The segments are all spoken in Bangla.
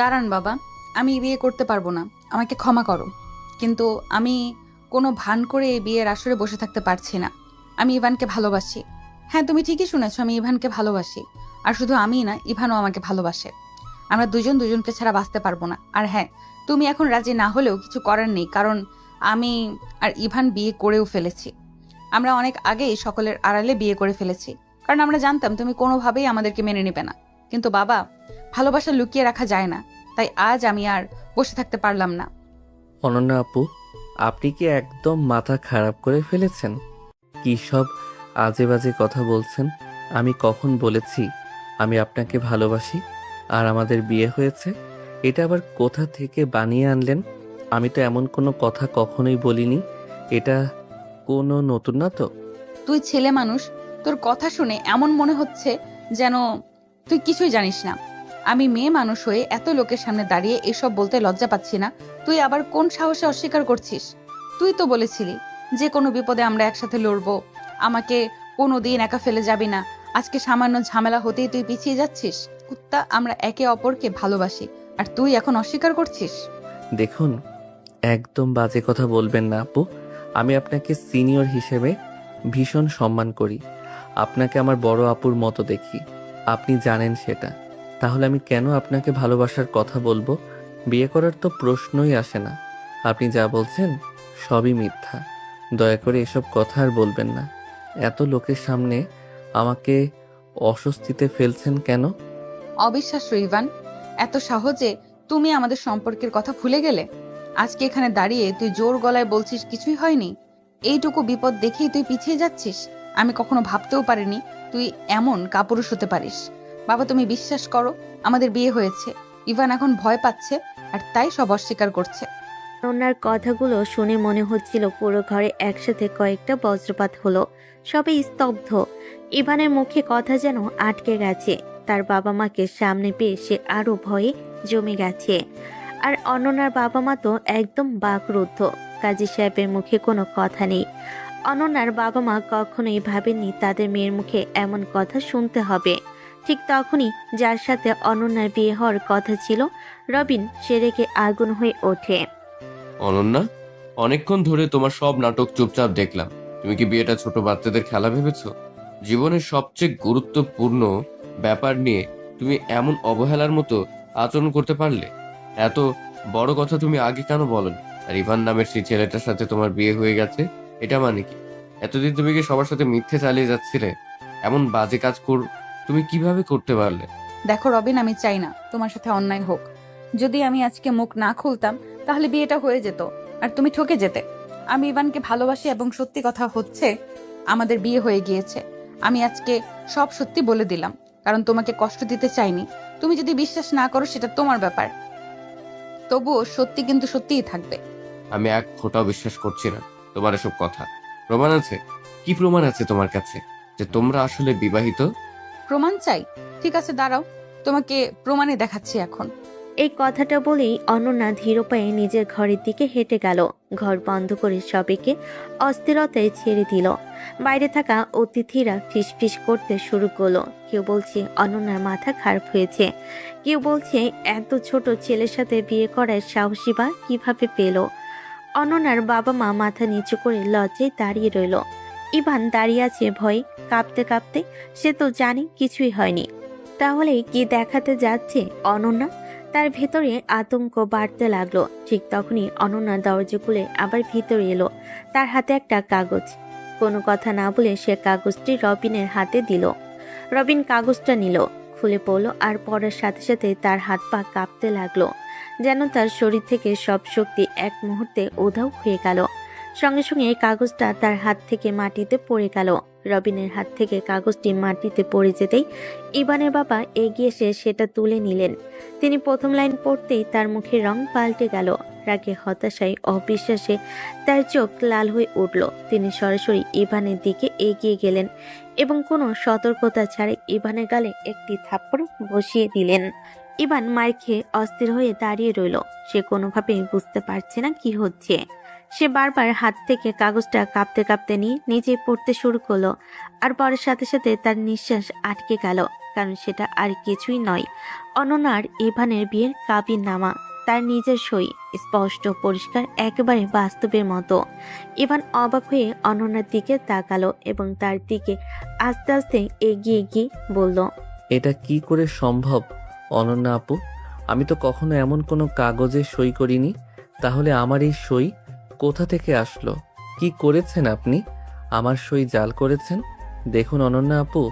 দাঁড়ান বাবা, আমি বিয়ে করতে পারবো না, আমাকে ক্ষমা করো। কিন্তু আমি কোনো ভান করে এই বিয়ের আসরে বসে থাকতে পারছি না। আমি ইভানকে ভালোবাসি। হ্যাঁ, তুমি ঠিকই শুনেছো, আমি ইভানকে ভালোবাসি। আর শুধু আমিই না, ইভানও আমাকে ভালোবাসে। আমরা দুজন দুজনকে ছাড়া বাঁচতে পারবো না। আর হ্যাঁ, তুমি এখন রাজি না হলেও কিছু করার নেই, কারণ আমি আর ইভান বিয়ে করেও ফেলেছি। আমরা অনেক আগেই সকলের আড়ালে বিয়ে করে ফেলেছি, কারণ আমরা জানতাম তুমি কোনোভাবেই আমাদেরকে মেনে নেবে না। কিন্তু বাবা, ভালোবাসা লুকিয়ে রাখা যায় না। তাই আজ আমি আর বসে থাকতে পারলাম না। অনন্যা আপু, আপনি কি একদম মাথা খারাপ করে ফেলেছেন? কি সব আজে বাজে কথা বলছেন? আমি কখন বলেছি আমি আপনাকে ভালোবাসি আর আমাদের বিয়ে হয়েছে? এটা আবার কোথা থেকে বানিয়ে আনলেন? আমি তো এমন কোনো কথা কখনোই বলিনি। এটা কোনো নতুন না তো? তুই ছেলে মানুষ, তোর কথা শুনে এমন মনে হচ্ছে যেন তুই কিছুই জানিস না। আমি মেয়ে মানুষ হয়ে এত লোকের সামনে দাঁড়িয়ে এসব বলতে লজ্জা পাচ্ছি না। তুই আবার কোন সাহসে অস্বীকার করছিস? তুই তো বলেছিলি যে কোনো বিপদে আমরা একসাথে লড়বো, আমাকে কোনোদিন একা ফেলে যাবি না। আজকে সামান্য ঝামেলা হতেই তুই পিছিয়ে যাচ্ছিস। কুত্তা, আমরা একে অপরকে ভালোবাসি, আর তুই এখন অস্বীকার করছিস। দেখুন, একদম বাজে কথা বলবেন না আপু। আমি আপনাকে সিনিয়র হিসেবে ভীষণ সম্মান করি। আপনাকে আমার বড় আপুর মতো দেখি। আপনি জানেন সেটা। তাহলে আমি কেন আপনাকে ভালোবাসার কথা বলবো? বিয়ে করার তো প্রশ্নই আসে না। আপনি যা বলছেন সবই মিথ্যা। দয়া করে এসব কথা আর বলবেন না। এত লোকের সামনে আমাকে অস্বস্তিতে ফেলছেন কেন? অবিশ্বাস্য ইভান, এত সহজে তুমি আমাদের সম্পর্কের কথা ভুলে গেলে? আজকে এখানে দাঁড়িয়ে তুই জোর গলায় বলছিস কিছুই হয়নি। এইটুকু বিপদ দেখেই তুই পিছিয়ে যাচ্ছিস। আমি কখনো ভাবতেও পারিনি তুই এমন কাপুরুষ হতে পারিস। বাবা, তুমি বিশ্বাস করো, আমাদের বিয়ে হয়েছে। ইভান এখন ভয় পাচ্ছে, আর তাই সব অস্বীকার করছে। ওনার কথাগুলো শুনে মনে হচ্ছিল পুরো ঘরে একসাথে কয়েকটা বজ্রপাত হলো। সবাই স্তব্ধ। ইভানের মুখে কথা যেন আটকে গেছে। তার বাবা মাকে সামনে পেয়ে সে আরো ভয়ে জমে গেছে। আর অনন্যার বাবা মা তো একদম বাকরুদ্ধ। কাজী সাহেবের মুখে কোনো কথা নেই। অনন্যার বাবা মা কখনোই ভাবেননি তাদের মেয়ের মুখে এমন কথা শুনতে হবে। ঠিক তখনই যার সাথে অনন্যার বিয়ে হওয়ার কথা ছিল, রবিন, সে রেগে আগুন হয়ে ওঠে। অনন্যা, অনেকক্ষণ ধরে তোমার সব নাটক চুপচাপ দেখলাম। তুমি কি বিয়েটা ছোট বাচ্চাদের খেলা ভেবেছো? জীবনের সবচেয়ে গুরুত্বপূর্ণ ব্যাপার নিয়ে তুমি এমন অবহেলার মতো আচরণ করতে পারলে? এত বড় কথা তুমি আগে কেন বলনি? আর ইভান নামের সেই ছেলেটার সাথে তোমার বিয়ে হয়ে গেছে, এটা মানে কি? এতদিন তুমি কি সবার সাথে মিথ্যে চালিয়ে যাচ্ছিলে? এমন বাজে কাজ তুমি কিভাবে করতে পারলে? দেখো রবিন, আমি চাই না তোমার সাথে অন্যায় হোক। যদি আমি আজকে মুখ না খুলতাম, তাহলে বিয়েটা হয়ে যেত, আর তুমি ঠকে যেতে। আমি ইভানকে ভালোবাসি, এবং সত্যি কথা হচ্ছে আমাদের বিয়ে হয়ে গিয়েছে। আমি আজকে সব সত্যি বলে দিলাম, কারণ তোমাকে কষ্ট দিতে চাইনি। তুমি যদি বিশ্বাস না করো, সেটা তোমার ব্যাপার। তবুও সত্যি কিন্তু সত্যিই থাকবে। আমি এক ফোঁটাও বিশ্বাস করছি না তোমার এসব কথা। প্রমাণ আছে? কি প্রমাণ আছে তোমার কাছে যে তোমরা আসলে বিবাহিত? প্রমাণ চাই? ঠিক আছে, দাঁড়াও, তোমাকে প্রমাণে দেখাচ্ছি এখন। এই কথাটা বলেই অনন্যা ধীর পায়ে নিজের ঘরের দিকে হেঁটে গেল। ঘর বন্ধ করে সবাইকে অস্থিরতায় ছেড়ে দিল। বাইরে থাকা অতিথিরা ফিসফিস করতে শুরু করলো। কেউ বলছে অনন্যার মাথা খারাপ হয়েছে, কেউ বলছে এত ছোট ছেলের সাথে বিয়ে করার সাহসী বা কিভাবে পেল। অনন্যার বাবা মা মাথা নিচু করে লজ্জায় দাঁড়িয়ে রইল। ইভান দাঁড়িয়ে আছে ভয়ে, কাঁপতে কাঁপতে। সে তো জানে কিছুই হয়নি। তাহলে কি দেখাতে যাচ্ছে অনন্যা? তার ভেতরে আতঙ্ক বাড়তে লাগলো। ঠিক তখনই অনন্যা দরজা খুলে আবার ভিতরে এলো। তার হাতে একটা কাগজ। কোনো কথা না বলে সে কাগজটি রবিনের হাতে দিল। রবিন কাগজটা নিল, খুলে পড়ল, আর পড়ার সাথে সাথে তার হাত পা কাঁপতে লাগলো, যেন তার শরীর থেকে সব শক্তি এক মুহূর্তে উধাও হয়ে গেল। সঙ্গে সঙ্গে কাগজটা তার হাত থেকে মাটিতে পড়ে গেল। রবিনের হাত থেকে কাগজটি মাটিতে পড়ে যেতেই ইভানের বাবা এগিয়ে এসে সেটা তুলে নিলেন। তিনি প্রথম লাইন পড়তেই তার মুখের রং পাল্টে গেল। রাগে, হতাশায়, অবিশ্বাসে তার চোখ লাল হয়ে উঠল। তিনি সরাসরি ইভানের দিকে এগিয়ে গেলেন এবং কোনো সতর্কতা ছাড়াই ইভানের গালে একটি থাপ্পড় বসিয়ে দিলেন। ইভান মার খেয়ে অস্থির হয়ে দাঁড়িয়ে রইল। সে কোনোভাবেই বুঝতে পারছে না কি হচ্ছে। সে বারবার হাত থেকে কাগজটা কাঁপতে কাঁপতে নিয়ে নিজে পড়তে শুরু করলো, আর পরের সাথে সাথে তার নিঃশ্বাস আটকে গেল। কারণ সেটা আর কিছুই নয়, অনন্যার ইভানের বিয়ের কাবিননামা। তার নিজের সই, স্পষ্ট পরিষ্কার, একেবারে বাস্তবের মতো। ইভান অবাক হয়ে অনন্যার দিকে তাকালো এবং তার দিকে আস্তে আস্তে এগিয়ে গিয়ে বলল, এটা কি করে সম্ভব অনন্যা আপু? আমি তো কখনো এমন কোনো কাগজে সই করিনি। তাহলে আমার এই সই কোথা থেকে আসলো? কি করেছেন আপনি? আমার সই জাল করেছেন? দেখুন অনন্যা আপু,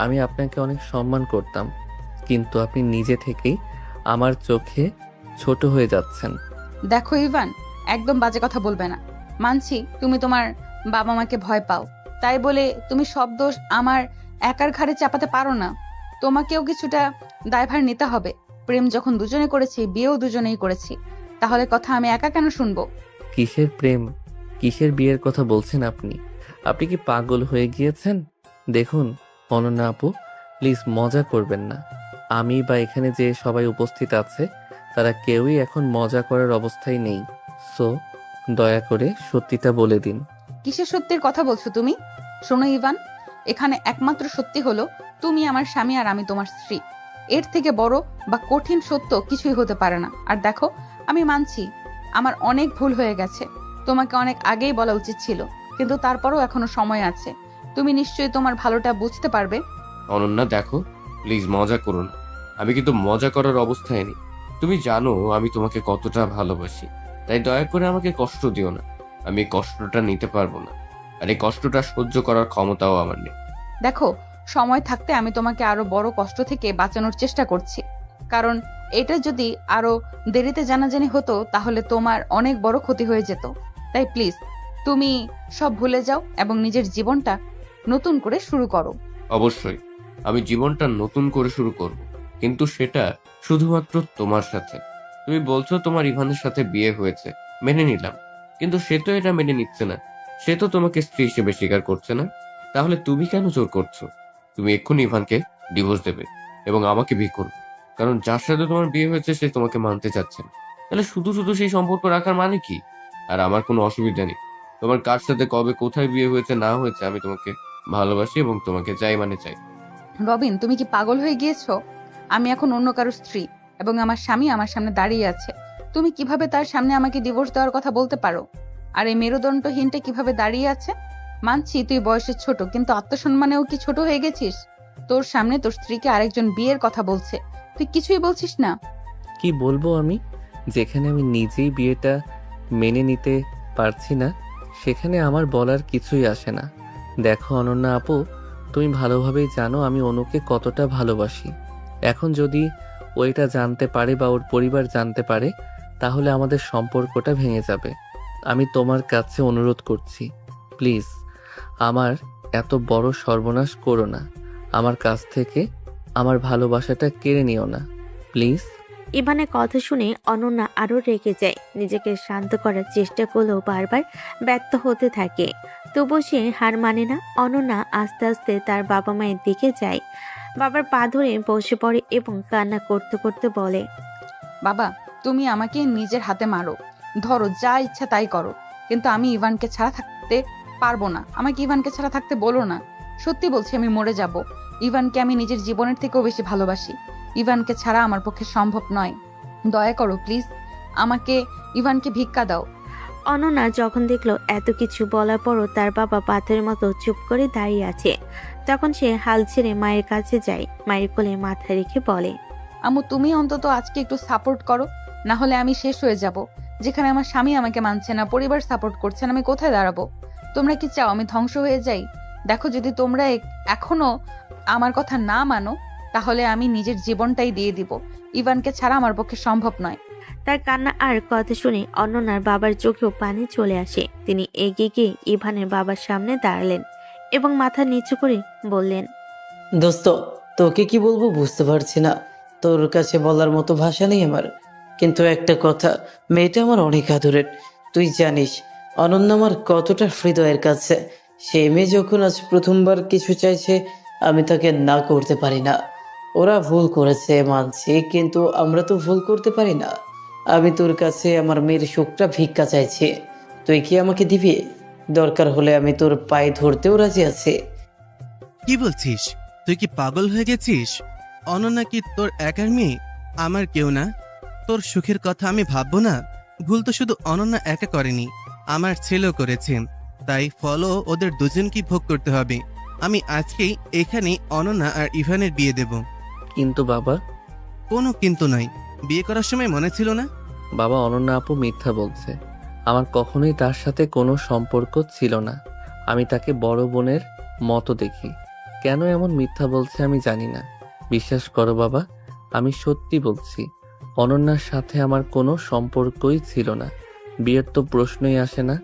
আমি আপনাকে অনেক সম্মান করতাম, কিন্তু আপনি নিজে থেকেই আমার চোখে ছোট হয়ে যাচ্ছেন। দেখো ইভান, একদম বাজে কথা বলবে না। মানছি তুমি তোমার বাবা মাকে ভয় পাও, তাই বলে তুমি সব দোষ আমার একার ঘাড়ে চাপাতে পারো না। তোমাকেও কিছুটা দায়ভার নিতে হবে। প্রেম যখন দুজনে করেছি, বিয়েও দুজনেই করেছি, তাহলে কথা আমি একা কেন শুনবো? কিসের প্রেম, কিসের বিয়ের কথা বলছেন আপনি? আপনি কি পাগল হয়ে গিয়েছেন? দেখুন অনন্যা আপু, প্লিজ মজা করবেন না। আমি বা এখানে যে সবাই উপস্থিত আছে তারা কেউই এখন মজা করার অবস্থায় নেই। সো দয়া করে সত্যিটা বলে দিন। কিসের সত্যির কথা বলছো তুমি? শোনো ইভান, এখানে একমাত্র সত্যি হলো তুমি আমার স্বামী আর আমি তোমার স্ত্রী। এর থেকে বড় বা কঠিন সত্য কিছুই হতে পারে না। আর দেখো, আমি মানছি আমার অনেক ভুল হয়ে গেছে, তোমাকে অনেক আগেই বলা উচিত ছিল, কিন্তু তারপরও এখনো সময় আছে। তুমি নিশ্চয়ই তোমার ভালোটা বুঝতে পারবে। অনন্যা দেখো, প্লিজ মজা করো না। আমি কিন্তু মজা করার অবস্থায় নেই। তুমি জানো আমি তোমাকে কতটা ভালোবাসি, তাই দয়া করে আমাকে কষ্ট দিও না। আমি এই কষ্টটা নিতে পারবো না, আর এই কষ্টটা সহ্য করার ক্ষমতাও আমার নেই। দেখো, সময় থাকতে আমি তোমাকে আরো বড় কষ্ট থেকে বাঁচানোর চেষ্টা করছি, কারণ এটা যদি আরো দেরিতে জানাজানি হতো তাহলে তোমার অনেক বড় ক্ষতি হয়ে যেত। তাই প্লিজ তুমি সব ভুলে যাও এবং নিজের জীবনটা নতুন করে শুরু করো। অবশ্যই আমি জীবনটা নতুন করে শুরু করব, কিন্তু সেটা শুধুমাত্র তোমার সাথে। তুমি বলছো তোমার ইভানের সাথে বিয়ে হয়েছে, মেনে নিলাম, কিন্তু সে তো এটা মেনে নিচ্ছে না। সে তো তোমাকে স্ত্রী হিসেবে স্বীকার করছে না। তাহলে তুমি কেন জোর করছো? তুমি এক্ষুনি ইভানকে ডিভোর্স দেবে এবং আমাকে বিয়ে করবে, কারণ যার সাথে তোমার বিয়ে হয়েছে সে তোমাকে মানতে চাচ্ছে না। তাহলে শুধু শুধু সেই সম্পর্ক রাখার মানে কি? আর আমার কোনো অসুবিধা নেই, তোমার কার সাথে কবে কোথায় বিয়ে হয়েছে না হয়েছে, আমি তোমাকে ভালোবাসি এবং তোমাকে চাই মানে চাই। রবিন, তুমি কি পাগল হয়ে গিয়েছো? আমি এখন অন্য কারো স্ত্রী এবং আমার স্বামী আমার সামনে দাঁড়িয়ে আছে। তুমি কিভাবে তার সামনে আমাকে ডিভোর্স দেওয়ার কথা বলতে পারো? আর এই মেরুদণ্ডহীনটা কিভাবে দাঁড়িয়ে আছে? মানছি তুই বয়সে ছোট, কিন্তু আত্মসম্মানেও কি ছোট হয়ে গেছিস? তোর সামনে তোর স্ত্রীকে আরেকজন বিয়ের কথা বলছে, তুই কিছুই বলছিস না। কি বলবো আমি? যেখানে আমি নিজেই বিয়েটা মেনে নিতে পারছি না, সেখানে আমার বলার কিছুই আসে না। দেখো অনন্যা আপু, তুমি ভালোভাবেই জানো আমি অনুকে কতটা ভালোবাসি। এখন যদি ও এটা জানতে পারে বা ওর পরিবার জানতে পারে, তাহলে আমাদের সম্পর্কটা ভেঙে যাবে। আমি তোমার কাছে অনুরোধ করছি, প্লিজ আমার এত বড় সর্বনাশ করো না। আমার কাছ থেকে আমার ভালোবাসাটা কেড়ে নিও না, প্লিজ। ইভানের কথা শুনে অনন্যা আরো রেগে যায়। নিজেকে শান্ত করার চেষ্টা করলেও বারবার ব্যর্থ হতে থাকে। তবু সে হার মানে না। অনন্যা আস্তে আস্তে তার বাবা মায়ের দিকে যায়, বাবার পা ধরে বসে পড়ে এবং কান্না করতে করতে বলে, বাবা, তুমি আমাকে নিজের হাতে মারো, ধরো, যা ইচ্ছা তাই করো, কিন্তু আমি ইভানকে ছাড়া থাকতে পারবো না। আমাকে ইভানকে ছাড়া থাকতে বলো না। সত্যি বলছি, আমি মরে যাব। ইভানকে আমি নিজের জীবনের থেকেও বেশি ভালোবাসি। ইভানকে ছাড়া আমার পক্ষে সম্ভব নয়। দয়া করো প্লিজ, আমাকে ইভানকে ভিক্ষা দাও। অনন্যা যখন দেখলো এত কিছু বলার পরও তার বাবা পাথরের মতো চুপ করে দাঁড়িয়ে আছে, তখন সে হাল ছেড়ে মায়ের কাছে যায়। মায়ের কোলে মাথা রেখে বলে, আম্মু, তুমি অন্তত আজকে একটু সাপোর্ট করো, না হলে আমি শেষ হয়ে যাব। যেখানে আমার স্বামী আমাকে মানছে না, পরিবার সাপোর্ট করছে না, আমি কোথায় দাঁড়াবো? তোমরা কি চাও আমি ধ্বংস হয়ে যাই? দেখো, যদি তোমরা এখনো আমার কথা না মানো, তাহলে আমি নিজের জীবনটাই দিয়ে দিব। ইভানকে ছাড়া আমার পক্ষে সম্ভব নয়। তার কান্না আর কথা শুনে অনন্যার বাবার চোখেও পানি চলে আসে। তিনি এগিয়ে গিয়ে ইভানের বাবার সামনে দাঁড়ালেন এবং মাথা নিচু করে বললেন, দোস্ত, তোকে কি বলবো বুঝতে পারছি না। তোর কাছে বলার মতো ভাষা নেই আমার। কিন্তু একটা কথা, মেয়েটা আমার অনেক আদরের। তুই জানিস অনন্য আমার কতটা হৃদয়ের কাছে। সে মেয়ে যখন আজ প্রথমবার কিছু চাইছে, আমি তাকে না করতে পারি না। ওরা ভুল করেছে মানছি, কিন্তু আমরা তো ভুল করতে পারি না। আমি তোর কাছে আমার মেয়ের সুখটা ভিক্ষা চাইছি, তুই কি আমাকে দিবি? দরকার হলে আমি তোর পায়ে ধরতেও রাজি আছি। কি বলছিস? তুই কি পাগল হয়ে গেছিস? অনন্যা কি তোর একার মেয়ে? আমার কেউ না? তোর সুখের কথা আমি ভাববো না? ভুল তো শুধু অনন্যা একা করেনি, আমার ছেলেও করেছে। তাই ফলও ওদের দুজনকেই ভোগ করতে হবে। আমি আজকেই এখানে অনন্যা আর ইভানের বিয়ে দেব। কিন্তু বাবা, কোনো কিন্তু নয়। বিয়ে করার সময় মনে ছিল না? বাবা অনন্যা আপু মিথ্যা বলছে। আমার কখনোই তার সাথে কোনো সম্পর্ক ছিল না। আমি তাকে বড় বোনের মতো দেখি। কেন এমন মিথ্যা বলছে আমি জানি না। বিশ্বাস করো বাবা, আমি সত্যি বলছি। অনন্যার সাথে আমার কোনো সম্পর্কই ছিল না। বিয়ের তো প্রশ্নই আসে না।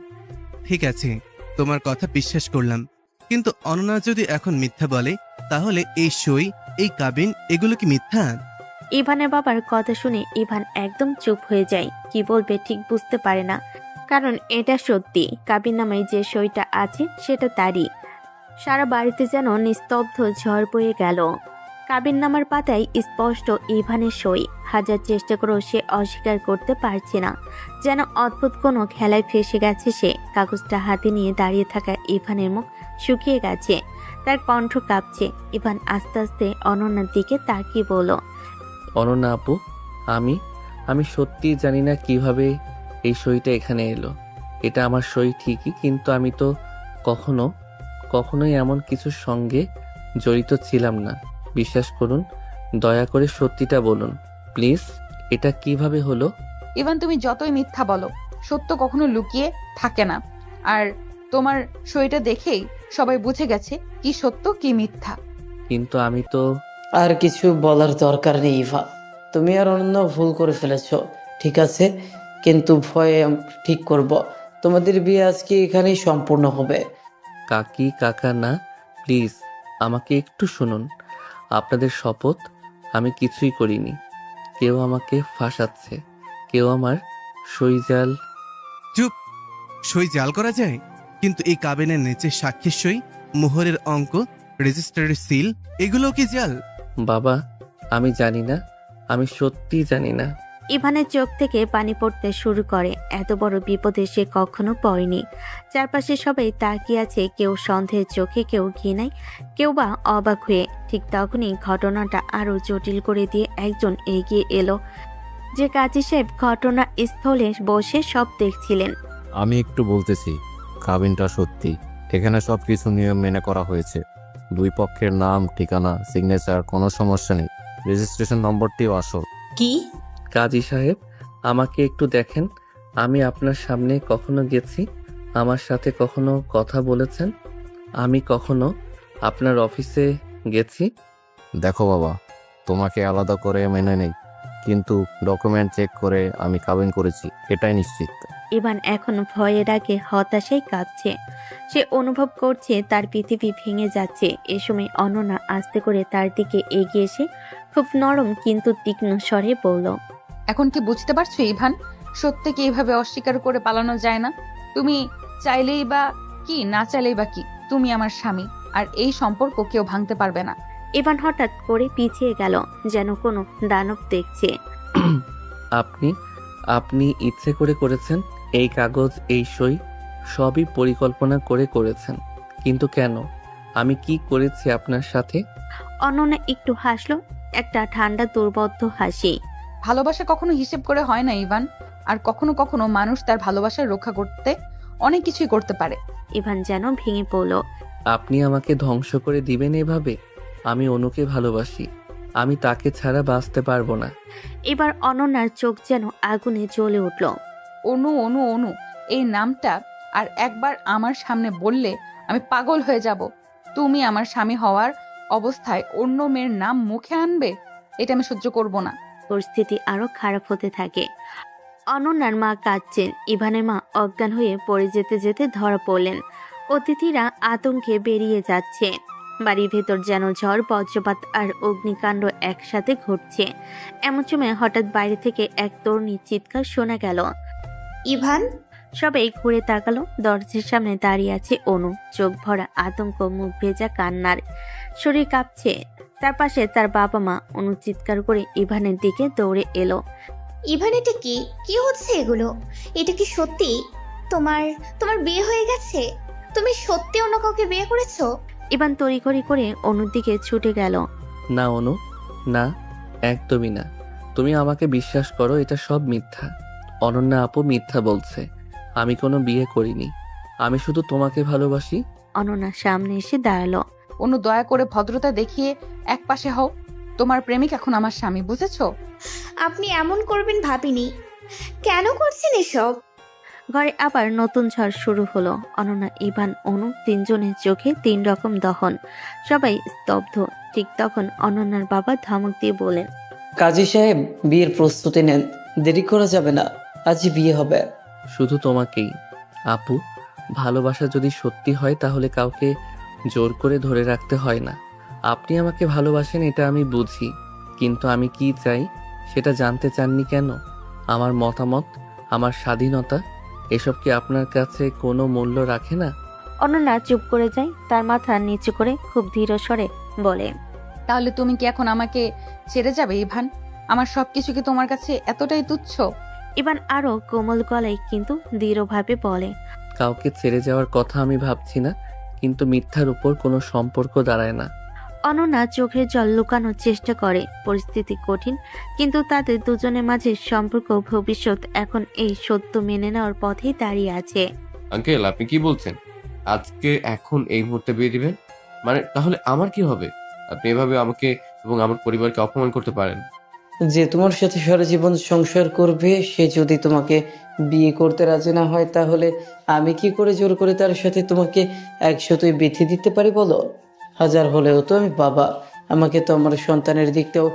ঠিক আছে, তোমার কথা বিশ্বাস করলাম, কিন্তু অনন্যা যদি এখন মিথ্যা বলে, তাহলে এই সই, এই কাবিন, এগুলো কি মিথ্যা? ইভানের বাবার কথা শুনে ইভান একদম চুপ হয়ে যায়। কি বলবে ঠিক বুঝতে পারে না, কারণ এটা সত্যি। কাবিন নামায় যে সইটা আছে সেটা তারই। সারা বাড়িতে যেন নিস্তব্ধ ঝড় বয়ে গেল। কাবিন নামার পাতায় স্পষ্ট ইভানের সই। হাজার চেষ্টা করেও সে অস্বীকার করতে পারছে না। যেন অদ্ভুত কোনো খেলায় ফেসে গেছে সে। কাগজটা হাতে নিয়ে দাঁড়িয়ে থাকা ইভানের মুখ শুকিয়ে গেছে, তার কণ্ঠ কাঁপছে। ইভান আস্তে আস্তে অনন্যার দিকে তাকিয়ে বলল, অনন্যা আপু, আমি সত্যিই জানি না কিভাবে এই সইটা এখানে এলো। এটা আমার সই ঠিকই, কিন্তু আমি তো কখনোই এমন কিছুর সঙ্গে জড়িত ছিলাম না। বিশ্বাস করুন, দয়া করে সত্যিটা বলুন প্লিজ। এটা কিভাবে হলো? ইভান, তুমি যতই মিথ্যা বলো, সত্য কখনো লুকিয়ে থাকে না। আর তোমার সইটা দেখেই সবাই বুঝে গেছে কি সত্য কি মিথ্যা। কিন্তু আমি তো আর কিছু বলার দরকার নেই ইভা। তুমি আর অনন্য ভুল করে ফেলেছো, ঠিক আছে? কিন্তু ভয়ে ঠিক করব। তোমাদের বিয়ে আজকে এখানেই সম্পূর্ণ হবে। কাকা না, প্লিজ আমাকে একটু শুনুন। আপনাদের শপথ, আমি কিছুই করিনি। কেউ আমাকে ফাঁসাচ্ছে, কেউ আমার সই জাল। চুপ! সই জাল করা যায়, কিন্তু এই কাবিনের নিচে সাক্ষীর সই, মোহরের অঙ্ক, রেজিস্টারের সিল, এগুলো কি জাল? বাবা, আমি জানি না, আমি সত্যিই জানি না। ইভানের চোখ থেকে পানি পড়তে শুরু করে। এত বড় বিপদে সে কখনো পড়েনি। চারপাশে সবাই তাকিয়ে আছে, কেউ সন্দেহের চোখে, কেউ ঘৃণায়, কেউ বা অবাক হয়ে। ঠিক তখনই ঘটনাটা আরো জটিল করে দিয়ে একজন এগিয়ে এলো, যে কাজী সাহেব ঘটনা স্থলে বসে সব দেখছিলেন। আমি একটু বলতেছি, কাবিনটা সত্যি। এখানে সবকিছু নিয়ম মেনে করা হয়েছে। দুই পক্ষের নাম, ঠিকানা, সিগনেচার, কোনো সমস্যা নেই। রেজিস্ট্রেশন নম্বরটিও আসল। কি? কাজী সাহেব, আমাকে একটু দেখেন। আমি আপনার সামনে কখনো গেছি? আমার সাথে কখনো কথা বলেছেন? আমি কখনো আপনার অফিসে গেছি? দেখো বাবা, তোমাকে আলাদা করে মেনে নেই, কিন্তু ডকুমেন্ট চেক করে আমি কাবিন করেছি, এটাই নিশ্চিত। ইভান এখন ভয়ে ডাকে হতাশায় কাঁপছে। সে অনুভব করছে তার পৃথিবী ভেঙে যাচ্ছে। এ সময় অনন্যা আস্তে করে তার দিকে এগিয়ে এসে খুব নরম কিন্তু তীক্ষ্ণ স্বরে বলল, এখন কি বুঝতে পারছো ইভান, সত্যিকে এইভাবে অস্বীকার করে পালানো যায় না। তুমি চাইলেই বা কি, না চাইলেই বা কি, তুমি আমার স্বামী, আর এই সম্পর্ক কেউ ভাঙতে পারবে না। ইভান হঠাৎ করে পিছিয়ে গেল, যেন কোনো দানব দেখছে। আপনি ইচ্ছে করে করেছেন? এই কাগজ, এই সই সবই পরিকল্পনা করে করেছেন, কিন্তু কেন? আমি কি করেছি আপনার সাথে? অনন্যা একটু হাসলো, একটা ঠান্ডা দুর্বোধ্য হাসি। ভালোবাসা কখনো হিসেব করে হয় না ইভান, আর কখনো কখনো মানুষ তার ভালোবাসা রক্ষা করতে অনেক কিছুই করতে পারে। ইভান যেন ভেঙে পড়ল। আপনি আমাকে ধ্বংস করে দিবেন এভাবে? আমি অনুকে ভালোবাসি, আমি তাকে ছাড়া বাঁচতে পারবো না। এবার অনন্যার চোখ যেন আগুনে জ্বলে উঠল। অনু অনু অনু এই নামটা আর একবার আমার সামনে বললে আমি পাগল হয়ে যাব। তুমি আমার স্বামী হওয়ার অবস্থায় অন্য মেয়ের নাম মুখে আনবে, এটা আমি সহ্য করব না। পরিস্থিতি আরো খারাপ হতে থাকে। অনন্যার মা কাঁদছেন, ইভানের মা অজ্ঞান হয়ে পড়ে যেতে যেতে ধরা পড়লেন। অতিথিরা আতঙ্কে বেরিয়ে যাচ্ছে। বাড়ির ভেতর যেন ঝড়, বজ্রপাত আর অগ্নিকাণ্ড একসাথে ঘটছে। এমন সময় হঠাৎ বাইরে থেকে এক তরুণীর চিৎকার শোনা গেল। ইভান? সবাই ঘুরে তাকালো। দরজার সামনে দাঁড়িয়ে আছে অনু, চোখ ভরা আতঙ্ক, মুখ ভেজা কান্নার, শরীর কাঁপছে। তার পাশে তার বাবা মা। অনু চিৎকার করে ইভানের দিকে দৌড়ে এলো। ইভান, এটা কি কি হচ্ছে এগুলো? এটা কি সত্যি তোমার তোমার বিয়ে হয়ে গেছে? তুমি সত্যি অন্য কাউকে বিয়ে করেছো? ইভান তড়িঘড়ি করে অনুর দিকে ছুটে গেল। না অনু, না, একদমই না। তুমি আমাকে বিশ্বাস করো, এটা সব মিথ্যা। অনন্যা আপু মিথ্যা বলছে। আমি কোনো বিয়ে করিনি। আমি শুধু তোমাকে ভালোবাসি। অনন্যা সামনে এসে দাঁড়ালো। অনু, দয়া করে ভদ্রতা দেখিয়ে এক পাশে হও। তোমার প্রেমিক এখন আমার স্বামী, বুঝেছো? আপনি এমন করবেন ভাবিনি। কেন করছেন এসব? ঘরে আবার নতুন ঝড় শুরু হলো। অনন্যা, ইভান, অনু তিনজনের চোখে 3 রকম দহন। সবাই স্তব্ধ। ঠিক তখন অনন্যার বাবা ধমক দিয়ে বলেন, কাজী সাহেব, বিয়ের প্রস্তুতি নেন, দেরি করা যাবে না, আজই বিয়ে হবে। শুধু তোমাকেই। আপু, ভালোবাসা যদি সত্যি হয় তাহলে কাউকে জোর করে ধরে রাখতে হয় না। আপনি আমাকে ভালোবাসেন এটা আমি বুঝি, কিন্তু আমি কি চাই সেটা জানতে চাননি কেন? আমার মতামত, আমার স্বাধীনতা, এসব কি আপনার কাছে কোনো মূল্য রাখে না? অনন্যা চুপ করে যায়। তার মাথা নিচু করে খুব ধীর স্বরে বলে, তাহলে তুমি কি এখন আমাকে ছেড়ে যাবে ইভান? আমার সবকিছু কি তোমার কাছে এতটাই তুচ্ছ? ইভান আরো কোমল গলায় কিন্তু দৃঢ়ভাবে বলে, কাউকে ছেড়ে যাওয়ার কথা আমি ভাবছি না, কিন্তু মিথ্যার উপর কোনো সম্পর্ক দাঁড়ায় না। অনন্যা চোখের জল লুকানোর চেষ্টা করে। পরিস্থিতি কঠিন, কিন্তু তাদের দুজনের মাঝে সম্পর্ক ভবিষ্যৎ এখন এই সত্য মেনে নেওয়ার পথেই দাঁড়িয়ে আছে। আঙ্কেল, আপনি কি বলছেন? আজকে এখন এই মুহূর্তে বিয়ে দিবেন? মানে তাহলে আমার কি হবে? আপনি এভাবে আমাকে এবং আমার পরিবারকে অপমান করতে পারেন? যে তোমার সাথে সারা জীবন সংসার করবে, সে যদি তোমাকে বিয়ে করতে রাজি না হয়, তাহলে আমি কি করে জোর করে তার সাথে তোমাকে একসাথে বেঁধে দিতে পারি বলো? হাজার হলেও তো আমি বাবা, আমাকে তো আমার সন্তানের দিকটাও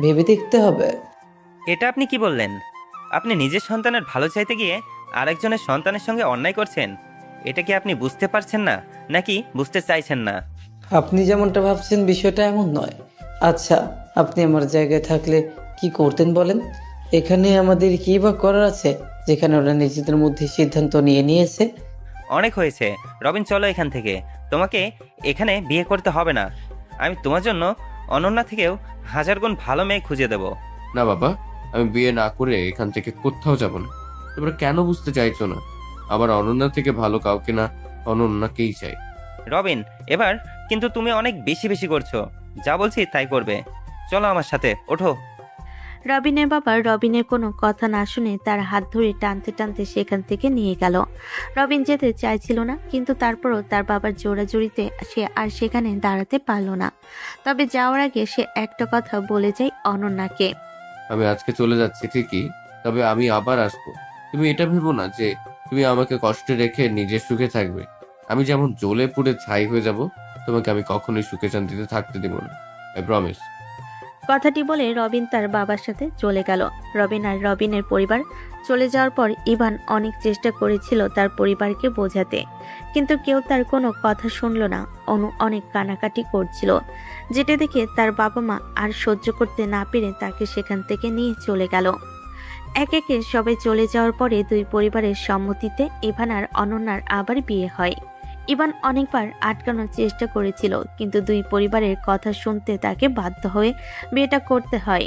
ভেবে দেখতে হবে। এটা আপনি কি বললেন? আপনি নিজের সন্তানের ভালো চাইতে গিয়ে আরেকজনের সন্তানের সঙ্গে অন্যায় করছেন। এটা কি আপনি বুঝতে পারছেন না, নাকি বুঝতে চাইছেন না? আপনি যেমনটা ভাবছেন বিষয়টা এমন নয়। আচ্ছা, আপনি আমার জায়গায় থাকলে কি করতেন বলেন? এখানে আমাদের কি বা করার আছে, যেখানে ওরা নিজেদের মধ্যে সিদ্ধান্ত নিয়ে নিয়েছে? অনেক হয়েছে রবিন, চলো এখান থেকে। তোমাকে এখানে বিয়ে করতে হবে না। আমি তোমার জন্য অনন্যা থেকেও 1000 গুণ ভালো মেয়ে খুঁজে দেব। না বাবা, আমি বিয়ে না করে এখান থেকে কোথাও যাব না। তোমরা কেন বুঝতে চাইছো না? আবার অনন্যা থেকে ভালো কাউকে না, অনন্যাকেই চাই। রবিন, এবার কিন্তু তুমি অনেক বেশি বেশি করছো। যা বলছি তাই করবে। চলো আমার সাথে, ওঠো। রবিনের বাবা রবিনের কোনো কথা না শুনে তার হাত ধরে টানতে টানতে সেখান থেকে নিয়ে গেল। রবিন যেতে চাইছিল না, কিন্তু তারপরও তার বাবার জোরাজুরিতে সে আর সেখানে দাঁড়াতে পারল না। তবে যাওয়ার আগে সে একটা কথা বলে যায় অনন্যাকে। আমি আজকে চলে যাচ্ছি ঠিকই, তবে আমি আবার আসবো। তুমি এটা ভেবো না যে তুমি আমাকে কষ্টে রেখে নিজের সুখে থাকবে। আমি যেমন জ্বলে পুড়ে ছাই হয়ে যাব, তোমাকে আমি কখনোই সুখে শান্তিতে থাকতে দেব না। I promise. কথাটি বলে রবিন তার বাবার সাথে চলে গেল। রবিন আর রবিনের পরিবার চলে যাওয়ার পর ইভান অনেক চেষ্টা করেছিল তার পরিবারকে বোঝাতে, কিন্তু কেউ তার কোনো কথা শুনল না। অনু অনেক কানাকাটি করছিল, যেটা দেখে তার বাবা মা আর সহ্য করতে না পেরে তাকে সেখান থেকে নিয়ে চলে গেল। এক একে সবাই চলে যাওয়ার পরে দুই পরিবারের সম্মতিতে ইভান আর অনন্যার আবার বিয়ে হয়। ইভান অনেকবার আটকানোর চেষ্টা করেছিল, কিন্তু দুই পরিবারের কথা শুনতে তাকে বাধ্য হয়ে বিয়েটা করতে হয়।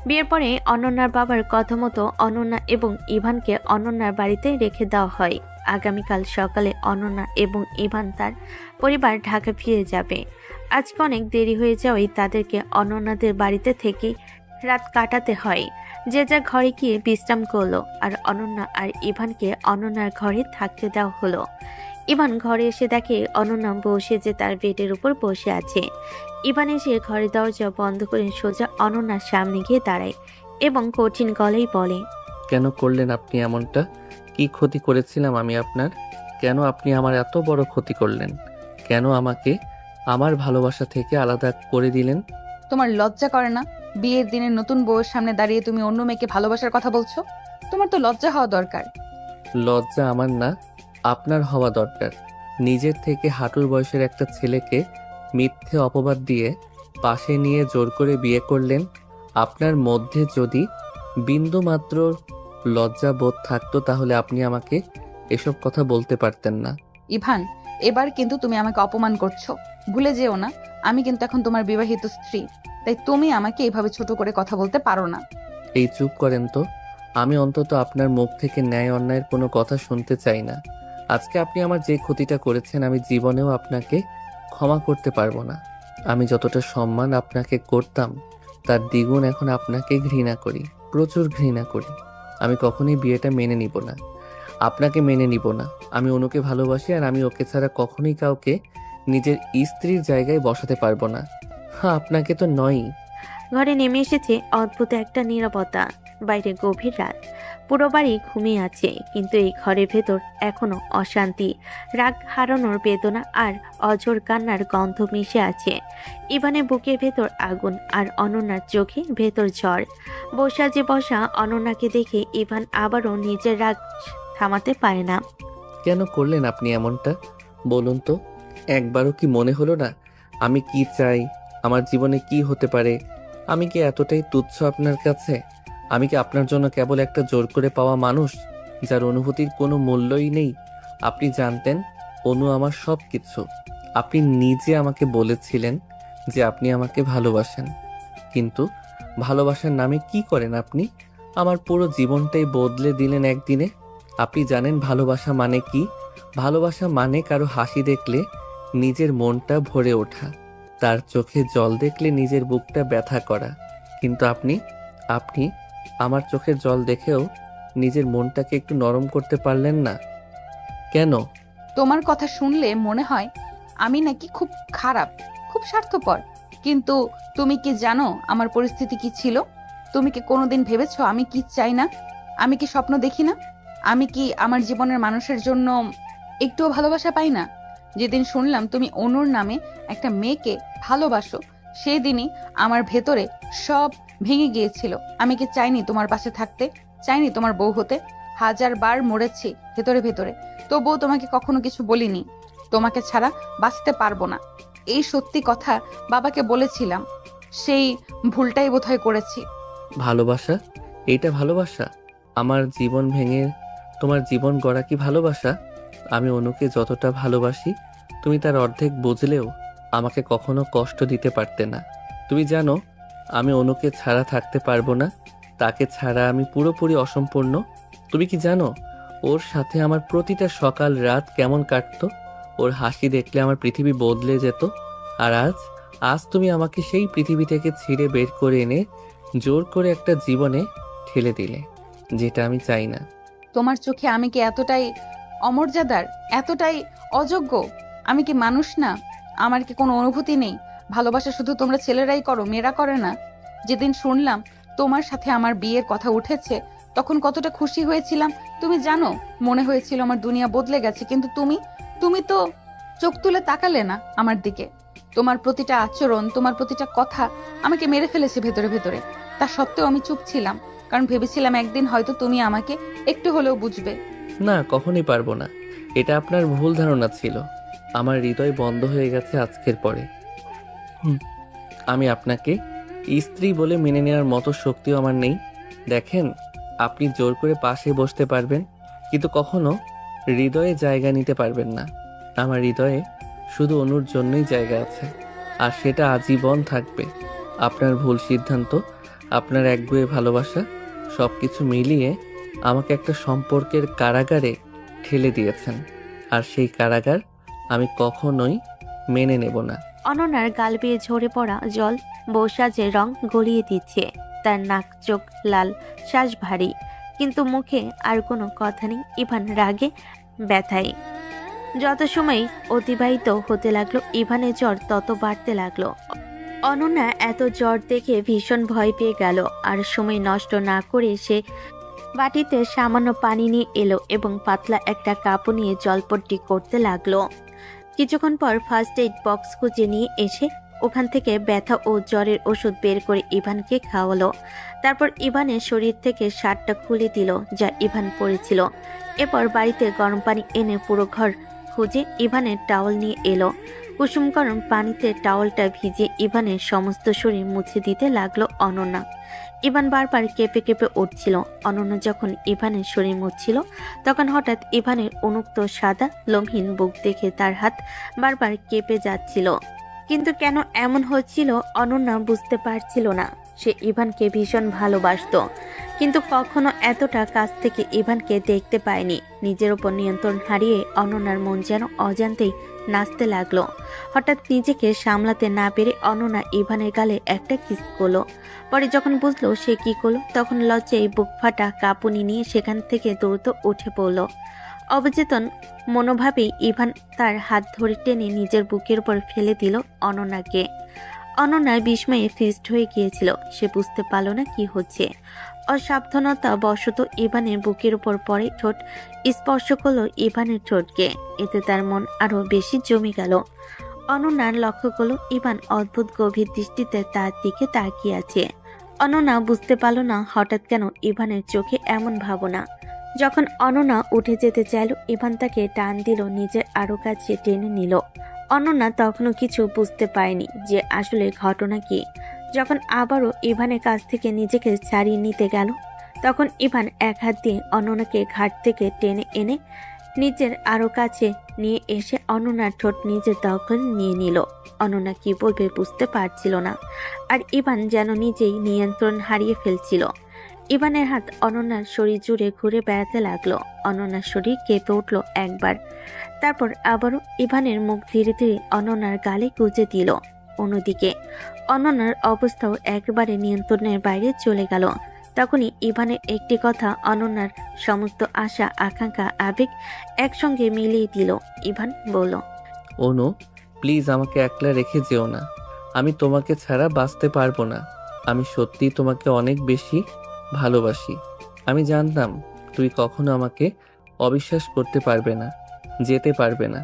বিয়ের পরে অনন্যার বাবার কথা মতো অনন্যা এবং ইভানকে অনন্যার বাড়িতে রেখে দেওয়া হয়। আগামীকাল সকালে অনন্যা এবং ইভান তার পরিবার ঢাকা ফিরে যাবে। আজকে অনেক দেরি হয়ে যাওয়ায় তাদেরকে অনন্যাদের বাড়িতে থেকেই রাত কাটাতে হয়। যে যা ঘরে গিয়ে বিশ্রাম করলো, আর অনন্যা আর ইভানকে অনন্যার ঘরে থাকতে দেওয়া হলো। ইভান ঘরে এসে দেখে অনন্যা বসে যে তার বেডের উপর বসে আছে। ইভান এসে ঘরের দরজা বন্ধ করে সোজা অনন্যার সামনে গিয়ে দাঁড়ায় এবং কঠিন গলায় বলে, কেন করলেন আপনি এমনটা? কি ক্ষতি করেছিলাম আমি আপনার? কেন আপনি আমার এত বড় ক্ষতি করলেন? কেন আমাকে আমার ভালোবাসা থেকে আলাদা করে দিলেন? তোমার লজ্জা করে না? বিয়ের দিনে নতুন বউয়ের সামনে দাঁড়িয়ে তুমি অন্য মেয়েকে ভালোবাসার কথা বলছো? তোমার তো লজ্জা হওয়া দরকার। লজ্জা আমার না, আপনার হওয়া দরকার। নিজের থেকে হাঁটুর বয়সের একটা ছেলেকে মিথ্যে অপবাদ দিয়ে পাশে নিয়ে জোর করে বিয়ে করলেন। আপনার মধ্যে যদি বিন্দু মাত্র লজ্জা বোধ থাকতো তাহলে আপনি আমাকে এসব কথা বলতে পারতেন না। ইভান, এবার কিন্তু তুমি আমাকে অপমান করছো। ভুলে যেও না, আমি কিন্তু এখন তোমার বিবাহিত স্ত্রী। তাই তুমি আমাকে এইভাবে ছোট করে কথা বলতে পারো না। এই চুপ করেন তো। আমি অন্তত আপনার মুখ থেকে ন্যায় অন্যায়ের কোনো কথা শুনতে চাই না। আজকে আপনি আমার যে ক্ষতিটা করেছেন আমি জীবনেও আপনাকে ক্ষমা করতে পারবো না। আমি যতটা সম্মান আপনাকে করতাম তার দ্বিগুণ এখন আপনাকে ঘৃণা করি, প্রচুর ঘৃণা করি। আমি কখনোই বিয়েটা মেনে নিব না, আপনাকে মেনে নিব না। আমি অনুকে ভালোবাসি আর আমি ওকে ছাড়া কখনোই কাউকে নিজের স্ত্রীর জায়গায় বসাতে পারবো না। হ্যাঁ, আপনাকে তো নয়ই। ঘরে নেমে এসেছে অদ্ভুত একটা নীরবতা। বাইরে গভীর রাত, পুরো বাড়ি ঘুমিয়ে আছে, কিন্তু এই ঘরের ভেতর এখনো অশান্তি, রাগ হারানোর বেদনা আর অঝোর কান্নার গন্ধ মিশে আছে। ইভানের বুকের ভেতর আগুন আর অনন্যার চোখে ভেতর ঝড়। বসা অনন্যাকে দেখে ইভান আবারও নিজের রাগ থামাতে পারে না। কেন করলেন আপনি এমনটা? বলুন তো, একবারও কি মনে হলো না আমি কি চাই, আমার জীবনে কি হতে পারে? আমি কি এতটাই তুচ্ছ আপনার কাছে? আমি কি আপনার জন্য কেবল একটা জোর করে পাওয়া মানুষ, যার অনুভূতির কোনো মূল্যই নেই? আপনি জানতেন অনু আমার সব কিছু। আপনি নিজে আমাকে বলেছিলেন যে আপনি আমাকে ভালোবাসেন, কিন্তু ভালোবাসার নামে কি করেন আপনি? আমার পুরো জীবনটাই বদলে দিলেন একদিনে। আপনি জানেন ভালোবাসা মানে কি? ভালোবাসা মানে কারো হাসি দেখলে নিজের মনটা ভরে ওঠা, তার চোখে জল দেখলে নিজের বুকটা ব্যথা করা। কিন্তু আপনি আপনি আমার চোখের জল দেখেও নিজের মনটাকে একটু নরম করতে পারলেন না কেন? তোমার কথা শুনলে মনে হয় আমি নাকি খুব খারাপ, খুব স্বার্থপর। কিন্তু তুমি কি জানো আমার পরিস্থিতি কি ছিল? তুমি কি কোনোদিন ভেবেছো আমি কি চাই না? আমি কি স্বপ্ন দেখি না? আমি কি আমার জীবনের মানুষের জন্য একটুও ভালোবাসা পাই না? যেদিন শুনলাম তুমি অনুর নামে একটা মেয়েকে ভালোবাসো, সেই দিনই আমার ভেতরে সব ভেঙে গিয়েছিল। আমি কি চাইনি তোমার পাশে থাকতে, চাইনি তোমার বউ হতে। 1000বার মরেছি ভেতরে ভেতরে, তবুও তোমাকে কখনো কিছু বলিনি। তোমাকে ছাড়া বাঁচতে পারবো না, এই সত্যি কথা বাবাকে বলেছিলাম। সেই ভুলটাই বোধহয় করেছি। ভালোবাসা? এইটা ভালোবাসা? আমার জীবন ভেঙে তোমার জীবন গড়া কি ভালোবাসা? আমি অনুকে যতটা ভালোবাসি তুমি তার অর্ধেক বুঝলেও আমাকে কখনো কষ্ট দিতে পারতে না। তুমি জানো আমি অনুকে ছাড়া থাকতে পারবো না, তাকে ছাড়া আমি পুরোপুরি অসম্পূর্ণ। তুমি কি জানো ওর সাথে আমার প্রতিটা সকাল রাত কেমন কাটতো? ওর হাসি দেখলে আমার পৃথিবী বদলে যেত। আর আজ তুমি আমাকে সেই পৃথিবী থেকে ছিঁড়ে বের করে এনে জোর করে একটা জীবনে ঠেলে দিলে, যেটা আমি চাই না। তোমার চোখে আমি কি এতটাই অমর্যাদার, এতটাই অযোগ্য? আমি কি মানুষ না? আমার কি কোনো অনুভূতি নেই? ভালোবাসা শুধু তোমরা ছেলেরাই করো, মেয়েরা করে না? যেদিন শুনলাম তোমার সাথে আমার বিয়ের কথা উঠেছে, তখন কতটা খুশি হয়েছিলাম তুমি জানো? মনে হয়েছিল আমার দুনিয়া বদলে গেছে। কিন্তু তুমি তো চোখ তুলে তাকালে না আমার দিকে। তোমার প্রতিটা আচরণ, তোমার প্রতিটা কথা আমাকে মেরে ফেলেছে ভেতরে ভেতরে। তা সত্ত্বেও আমি চুপ ছিলাম, কারণ ভেবেছিলাম একদিন হয়তো তুমি আমাকে একটু হলেও বুঝবে। না, কখনই পারবো না। এটা আপনার ভুল ধারণা ছিল। আমার হৃদয় বন্ধ হয়ে গেছে আজকের পরে। আমি আপনাকে স্ত্রী বলে মেনে নেওয়ার মতো শক্তিও আমার নেই। দেখেন, আপনি জোর করে পাশে বসতে পারবেন, কিন্তু কখনো হৃদয়ে জায়গা নিতে পারবেন না। আমার হৃদয়ে শুধু অনুর জন্যই জায়গা আছে, আর সেটা আজীবন থাকবে। আপনার ভুল সিদ্ধান্ত, আপনার একগুঁয়ে ভালোবাসা, সব কিছু মিলিয়ে আমাকে একটা সম্পর্কের কারাগারে ঠেলে দিয়েছেন, আর সেই কারাগার আমি কখনোই মেনে নেব না। অনন্যার গাল বেয়ে ঝরে পড়া জল বৌসাজে রং গলিয়ে দিচ্ছে। তার নাক চোখ লাল, শ্বাস ভারী, কিন্তু মুখে আর কোনো কথা নেই। ইভান রাগে ব্যথায় যত সময় অতিবাহিত হতে লাগলো, ইভানের জ্বর তত বাড়তে লাগলো। অনন্যা এত জ্বর দেখে ভীষণ ভয় পেয়ে গেল, আর সময় নষ্ট না করে সে বাটিতে সামান্য পানি নিয়ে এলো এবং পাতলা একটা কাপড় নিয়ে জলপট্টি করতে লাগলো। কিছুক্ষণ পর ফার্স্ট এইড বক্স খুঁজে নিয়ে এসে ওখান থেকে ব্যথা ও জ্বরের ওষুধ বের করে ইভানকে খাওয়ালো। তারপর ইভানের শরীর থেকে শার্টটা খুলে দিল যা ইভান পরেছিল। এরপর বাড়িতে গরম পানি এনে পুরো ঘর খুঁজে ইভানের টাওয়াল নিয়ে এলো। কুসুম গরম পানিতে টাওয়ালটা ভিজিয়ে ইভানের সমস্ত শরীর মুছে দিতে লাগলো অনন্যা। ইভান বারবার কেঁপে কেঁপে উঠছিল। অনন্যা যখন ইভানের শরীর মুছছিল, তখন হঠাৎ ইভানের উন্মুক্ত সাদা লোমহীন বুক দেখে তার হাত বারবার কেঁপে যাচ্ছিল। কিন্তু কেন এমন হচ্ছিল অনন্যা বুঝতে পারছিল না। সে ইভানকে ভীষণ ভালোবাসতো, কিন্তু কখনো এতটা কাছ থেকে ইভানকে দেখতে পায়নি। নিজের উপর নিয়ন্ত্রণ হারিয়ে অনন্যার মন যেন অজান্তেই নাচতে লাগলো। হঠাৎ নিজেকে সামলাতে না পেরে অনন্যা ইভানের গালে একটা কিস করলো। পরে যখন বুঝলো সে কি করলো, তখন লজ্জায় বুক ফাটা কাঁপুনি নিয়ে সেখান থেকে দ্রুত উঠে পড়ল। অবচেতন মনোভাবেই ইভান তার হাত ধরে টেনে নিজের বুকের উপর ফেলে দিল অনন্যাকে। অনন্যা বিস্ময়ে ফিস্ট হয়ে গিয়েছিল। সে বুঝতে পারল না কি হচ্ছে। অসাবধানতা বশত ইভানের বুকের উপর পড়ে ঠোঁট স্পর্শ করলো ইভানের ঠোঁটকে। এতে তার মন আরো বেশি জমে গেল। অনন্যার লক্ষ্য করলো ইভান অদ্ভুত গভীর দৃষ্টিতে তার দিকে তাকিয়ে আছে। অনন্যা বুঝতে পারল না হঠাৎ কেন ইভানের চোখে এমন ভাবনা। যখন অনন্যা উঠে যেতে চাইল, ইভান তাকে টান দিল, নিজের আরো কাছে টেনে নিল। অনন্যা তখনও কিছু বুঝতে পারেনি যে আসলে ঘটনা কি। যখন আবারও ইভানের কাছ থেকে নিজেকে ছাড়িয়ে নিতে গেল, তখন ইভান এক হাত দিয়ে অনন্যাকে ঘাট থেকে টেনে এনে নিজের আরো কাছে নিয়ে এসে অনন্যার ঠোঁট নিজের দখল নিয়ে নিল। অনন্যা কি বলবে বুঝতে পারছিল না, আর ইভান যেন নিজেই নিয়ন্ত্রণ হারিয়ে ফেলছিল। ইভানের হাত অনন্যার শরীর জুড়ে ঘুরে বেড়াতে লাগলো। অনন্যার শরীর কেঁপে উঠল একবার, তারপর আবারও ইভানের মুখ ধীরে ধীরে অনন্যার গালে গুজে দিল। অন্যদিকে অনন্যার অবস্থাও একেবারে নিয়ন্ত্রণের বাইরে চলে গেল। তখনই ইভানের একটি কথা অনন্যার সমস্ত আশা আকাঙ্ক্ষা আবেগ একসঙ্গে মিলিয়ে দিল। ইভান বলল, অনু, প্লিজ আমাকে একলা রেখে যেও না। আমি তোমাকে ছাড়া বাঁচতে পারবো না। আমি সত্যি তোমাকে অনেক বেশি ভালোবাসি। আমি জানতাম তুই কখনো আমাকে অবিশ্বাস করতে পারবে না, যেতে পারবে না।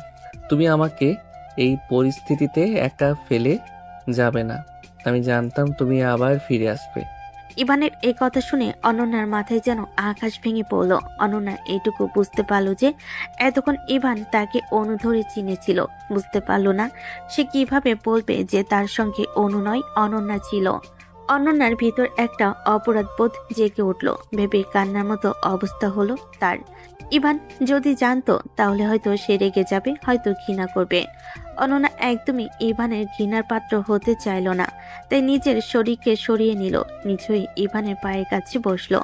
তুমি আমাকে এই পরিস্থিতিতে একা ফেলে যাবে না। আমি জানতাম তুমি আবার ফিরে আসবে। ইভানের এই কথা শুনে অনন্যার মাথায় যেন আকাশ ভেঙে পড়ল। অনন্যা এইটুকু বুঝতে পারল যে এতক্ষণ ইভান তাকে অনু ধরে চিনেছিল। বুঝতে পারল না সে কিভাবে বলবে যে তার সঙ্গে অনু নয়, অনন্যা ছিল। অনন্যার ভিতর একটা অপরাধ বোধ জেগে উঠল। ভেবে কান্নার মতো অবস্থা হলো তার। ইভান যদি জানতো তাহলে হয়তো সে রেগে যাবে, হয়তো ঘৃণা করবে। অনন্যা একদমই ইভানের ঘৃণার পাত্র হতে চাইল না, তাই নিজের শরীরকে সরিয়ে নিল। নিশ্চয়ই ইভানের পায়ের কাছে বসলো।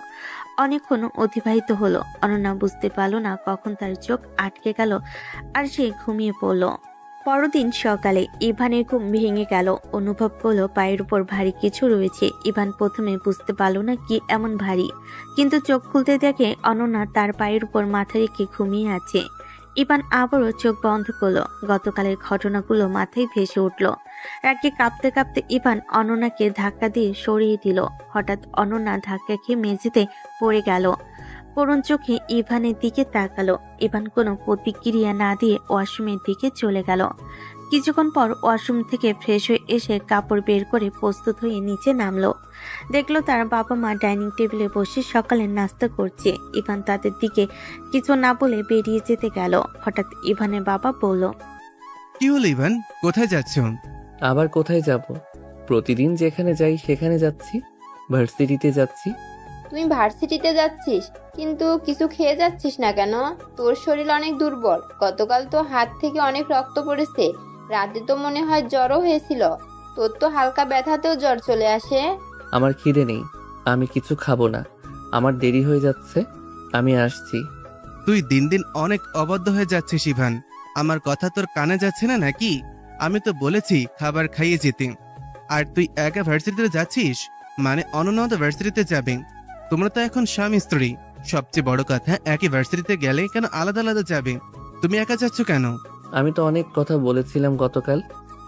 অনেকক্ষণ অতিবাহিত হলো। অনন্যা বুঝতে পারল না কখন তার চোখ আটকে গেল আর সে ঘুমিয়ে পড়ল। পরদিন সকালে ইভানের ঘুম ভেঙে গেল। অনুভব করলো পায়ের উপর ভারী কিছু রয়েছে। ইভান প্রথমে বুঝতে পারল না কি এমন ভারী, কিন্তু চোখ খুলতে দেখে অনন্যা তার পায়ের উপর মাথা রেখে ঘুমিয়ে আছে। ইভান আবারও চোখ বন্ধ করলো। গতকালের ঘটনাগুলো মাথায় ভেসে উঠল। রাগে কাঁপতে কাঁপতে ইভান অনন্যাকে ধাক্কা দিয়ে সরিয়ে দিল। হঠাৎ অনন্যা ধাক্কা খেয়ে মেঝেতে পড়ে গেল। করুণ চোখে ইভানের দিকে তাকালো। ইভান কোনো প্রতিক্রিয়া না দিয়ে ওয়াশরুমের দিকে চলে গেল। কিছুক্ষণ পর ওয়াশরুম থেকে ফ্রেশ হয়ে এসে কাপড় বের করে প্রস্তুত হয়ে নিচে নামলো। দেখলো তার বাবা মা ডাইনিং টেবিলে বসে সকালের নাস্তা করছে। ইভান তাদের দিকে কিছু না বলে বেরিয়ে যেতে গেল। হঠাৎ ইভানের বাবা বলল, কি হলো ইভান, কোথায় যাচ্ছ? আবার কোথায় যাব? প্রতিদিন যেখানে যাই সেখানে যাচ্ছি। ভার্সিটিতে যাচ্ছি। তুই ভার্সিটিতে যাচ্ছিস, কিন্তু কিছু খেয়ে যাচ্ছিস না কেন? তোর শরীর অনেক দুর্বল। গতকাল তো হাত থেকে অনেক রক্ত পড়েছে। রাতে তো মনে হয় জ্বরও হয়েছিল। তোর তো হালকা ব্যথাতেও জ্বর চলে আসে। আমার খিদে নেই, আমি কিছু খাবো না। আমার দেরি হয়ে যাচ্ছে, আমি আসছি। তুই দিন দিন অনেক অবাধ্য হয়ে যাচ্ছিস ইভান। আমার কথা তোর কানে যাচ্ছে না নাকি? আমি তো বলেছি খাবার খাইয়ে যেতে। আর তুই একা ভার্সিটিতে যাচ্ছিস, মানে অনন্যা তো ভার্সিটিতে যাবে। তোমরা তো এখন স্বামী স্ত্রী। সবচেয়ে বড় কথা, একই ভার্সিটিতে গেলে কেন আলাদা আলাদা যাবে? তুমি একা যাচ্ছ কেন? আমি তো অনেক কথা বলেছিলাম গতকাল,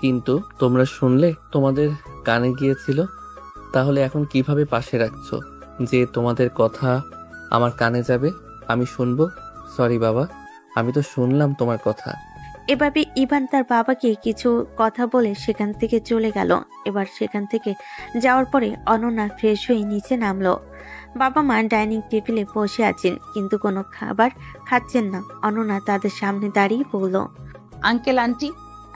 কিন্তু তোমরা শুনলে? তোমাদের কানে গিয়েছিল। তাহলে এখন কিভাবে পাশে রাখছো যে তোমাদের কথা আমার কানে যাবে, আমি শুনবো? সরি বাবা, আমি তো শুনলাম তোমার কথা। এভাবে ইভান তার বাবাকে কিছু কথা বলে সেখান থেকে চলে গেল। এবার সেখান থেকে যাওয়ার পরে অনন্যা ফ্রেশ হয়ে নিচে নামলো। বাবা মা ডাইনিং টেবিলে বসে আছেন, কিন্তু কোনো খাবার খাচ্ছেন না। অনন্যা তাদের সামনে দাঁড়িয়ে বলল, আঙ্কেল আন্টি,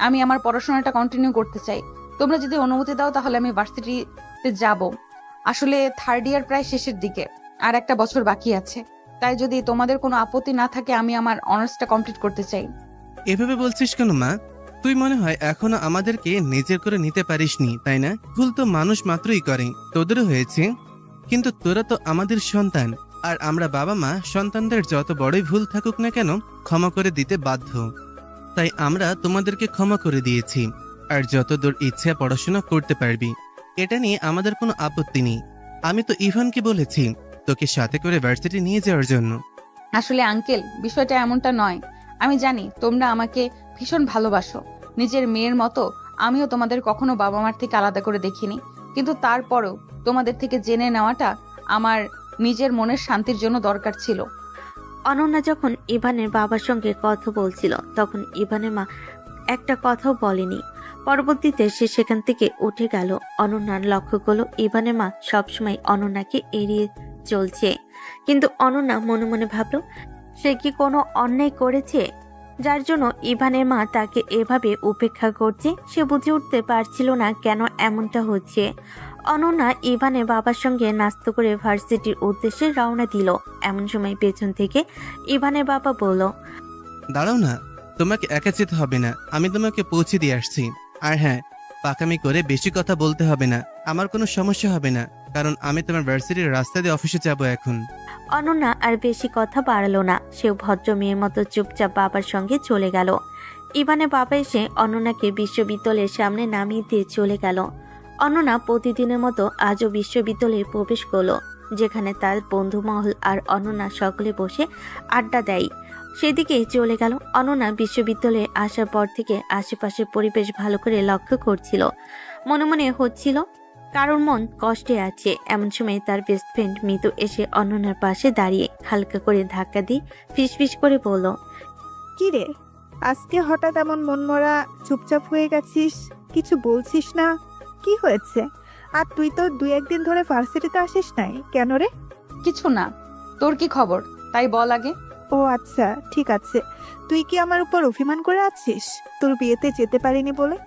আমি আমার পড়াশোনাটা কন্টিনিউ করতে চাই। তোমরা যদি অনুমতি দাও তাহলে আমি ভার্সিটিতে যাব। আসলে থার্ড ইয়ার প্রায় শেষের দিকে, আর একটা বছর বাকি আছে। তাই যদি তোমাদের কোনো আপত্তি না থাকে আমি আমার অনার্সটা কমপ্লিট করতে চাই। এভাবে বলছিস কেন মা? তুই মনে হয় এখনো আমাদেরকে নিজের করে নিতে পারিসনি, তাই না? ভুল তো মানুষ মাত্রই করে, তোদেরও হয়েছে। কিন্তু তোরা তো আমাদের সন্তান, আর আমরা বাবা মা সন্তানদের যত বড়ই ভুল থাকুক না কেন ক্ষমা করে দিতে বাধ্য। তাই আমরা তোমাদেরকে ক্ষমা করে দিয়েছি। আর যতদূর ইচ্ছা পড়াশোনা করতে পারবি, এটা নিয়ে আমাদের কোনো আপত্তি নেই। আমি তো ইভানকে বলেছি তোকে সাথে করে ভার্সিটি নিয়ে যাওয়ার জন্য। আসলে আঙ্কেল, বিষয়টা এমনটা নয়। আমি জানি তোমরা আমাকে ভীষণ ভালোবাসো, নিজের মেয়ের মতো। আমিও তোমাদের কখনো বাবা মার থেকে আলাদা করে দেখিনি, কিন্তু তারপরেও তোমাদের থেকে জেনে নেওয়াটা আমার নিজের মনের শান্তির জন্য দরকার ছিল। অনন্যা যখন ইভানের বাবার সঙ্গে কথা বলছিল তখন ইভানের মা একটা কথাও বলেনি। পরবর্তীতে সে সেখান থেকে উঠে গেল। অনন্যার লক্ষ্য করলো ইভানের মা সবসময় অনন্যাকে এড়িয়ে চলছে, কিন্তু অনন্যা মনে মনে ভাবল সে কি কোনো অন্যায় করেছে যার জন্য ইভানের মা তাকে এভাবে উপেক্ষা করছে। সে বুঝে উঠতে পারছিল না কেন এমনটা হচ্ছে। অনন্যা ইভানের বাবার সঙ্গে নাস্তা করে ভার্সিটির উদ্দেশ্যে রওনা দিল। এমন সময় পেছন থেকে ইভানের বাবা বলল, দাঁড়াও না, তোমাকে একা যেতে হবে না, আমি তোমাকে পৌঁছে দিয়ে আসছি। আর হ্যাঁ, পাকামি করে বেশি কথা বলতে হবে না, আমার কোনো সমস্যা হবে না, কারণ আমি তোমার ভার্সিটির রাস্তা দিয়ে অফিসে যাব এখন। অনন্যা আর বেশি কথা বাড়ালো না, সেও ভদ্র মেয়ের মতো চুপচাপ বাবার সঙ্গে চলে গেল। ইভানের বাবা এসে অনন্যাকে বিশ্ববিদ্যালয়ের সামনে নামিয়ে দিয়ে চলে গেল। অনন্যা প্রতিদিনের মতো আজও বিশ্ববিদ্যালয়ে প্রবেশ করলো, যেখানে তার বন্ধু মহল আর অনন্যা সকলে বসে আড্ডা দেয়। সেদিকেই চলে গেল। অনন্যা বিশ্ববিদ্যালয়ে আসার পর থেকে আশেপাশের পরিবেশ ভালো করে লক্ষ্য করছিল। মনে মনে হচ্ছিল কারোর মন কষ্টে আছে। এমন সময় তার বেস্ট ফ্রেন্ড মিতু এসে অনন্যার পাশে দাঁড়িয়ে হালকা করে ধাক্কা দিয়ে ফিসফিস করে বলল, কি রে, আজকে হঠাৎ এমন মনমরা চুপচাপ হয়ে গেছিস, কিছু বলছিস না? কি হয়েছে? আর তুই তো 2-1 দিন ধরে ভার্সিটিতে আসিস নাই কেন রে? কিছু না, তোর কি খবর তাই বল আগে। ও আচ্ছা, ঠিক আছে। তুই কি আমার উপর অভিমান করে আছিস তোর বিয়েতে যেতে পারিনি বলে?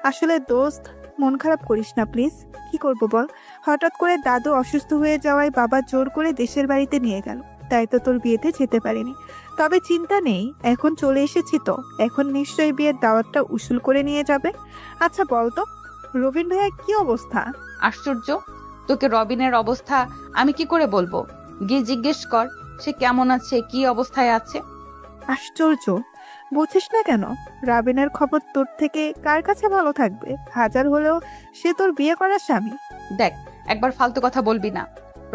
আসলে দোস্ত, মন খারাপ করিস না প্লিজ। কি করব বল, হঠাৎ করে দাদু অসুস্থ হয়ে যাওয়ায় বাবা জোর করে দেশের বাড়িতে নিয়ে গেল, তাই তো তোর বিয়েতে যেতে পারিনি। তবে চিন্তা নেই, এখন চলে এসেছি তো, এখন নিশ্চয়ই বিয়ের দাওয়াতটা উসুল করে নিয়ে যাবে। আচ্ছা বল তো, রবিন ভাইয়া কি অবস্থা? আশ্চর্য, তোকে রবিনের অবস্থা আমি কি করে বলবো? গিয়ে জিজ্ঞেস কর সে কেমন আছে, কি অবস্থায় আছে। আশ্চর্য, বুঝিস না কেন? রাবিনের খবর তোর থেকে কার কাছে ভালো থাকবে? হাজার হলেও সে তোর বিয়ে করার স্বামী। দেখ, একবার ফালতু কথা বলবি না।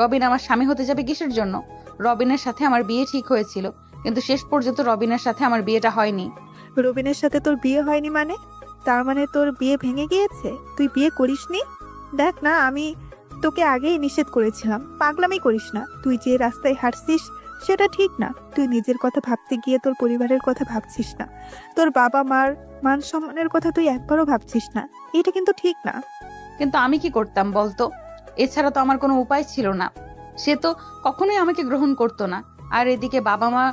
রবিন আমার স্বামী হতে যাবে কিসের জন্য? রবিনের সাথে আমার বিয়ে ঠিক হয়েছিল, কিন্তু শেষ পর্যন্ত রবিনের সাথে আমার বিয়েটা হয়নি। রবিনের সাথে তোর বিয়ে হয়নি মানে? তার মানে তোর বিয়ে ভেঙে গিয়েছে, তুই বিয়ে করিসনি? দেখ না, আমি তোকে আগেই নিষেধ করেছিলাম, পাগলামি করিস না। তুই যে রাস্তায় হাঁটছিস সেটা ঠিক না। তুই নিজের কথা ভাবতে গিয়ে তোর পরিবারের কথা ভাবছিস না, তোর বাবা মার মান সম্মানের কথা তুই একবারও ভাবছিস না। এটা কিন্তু ঠিক না। কিন্তু আমি কি করতাম বলতো? এছাড়া তো আমার কোনো উপায় ছিল না। সে তো কখনোই আমাকে গ্রহণ করতো না, আর এদিকে বাবা মা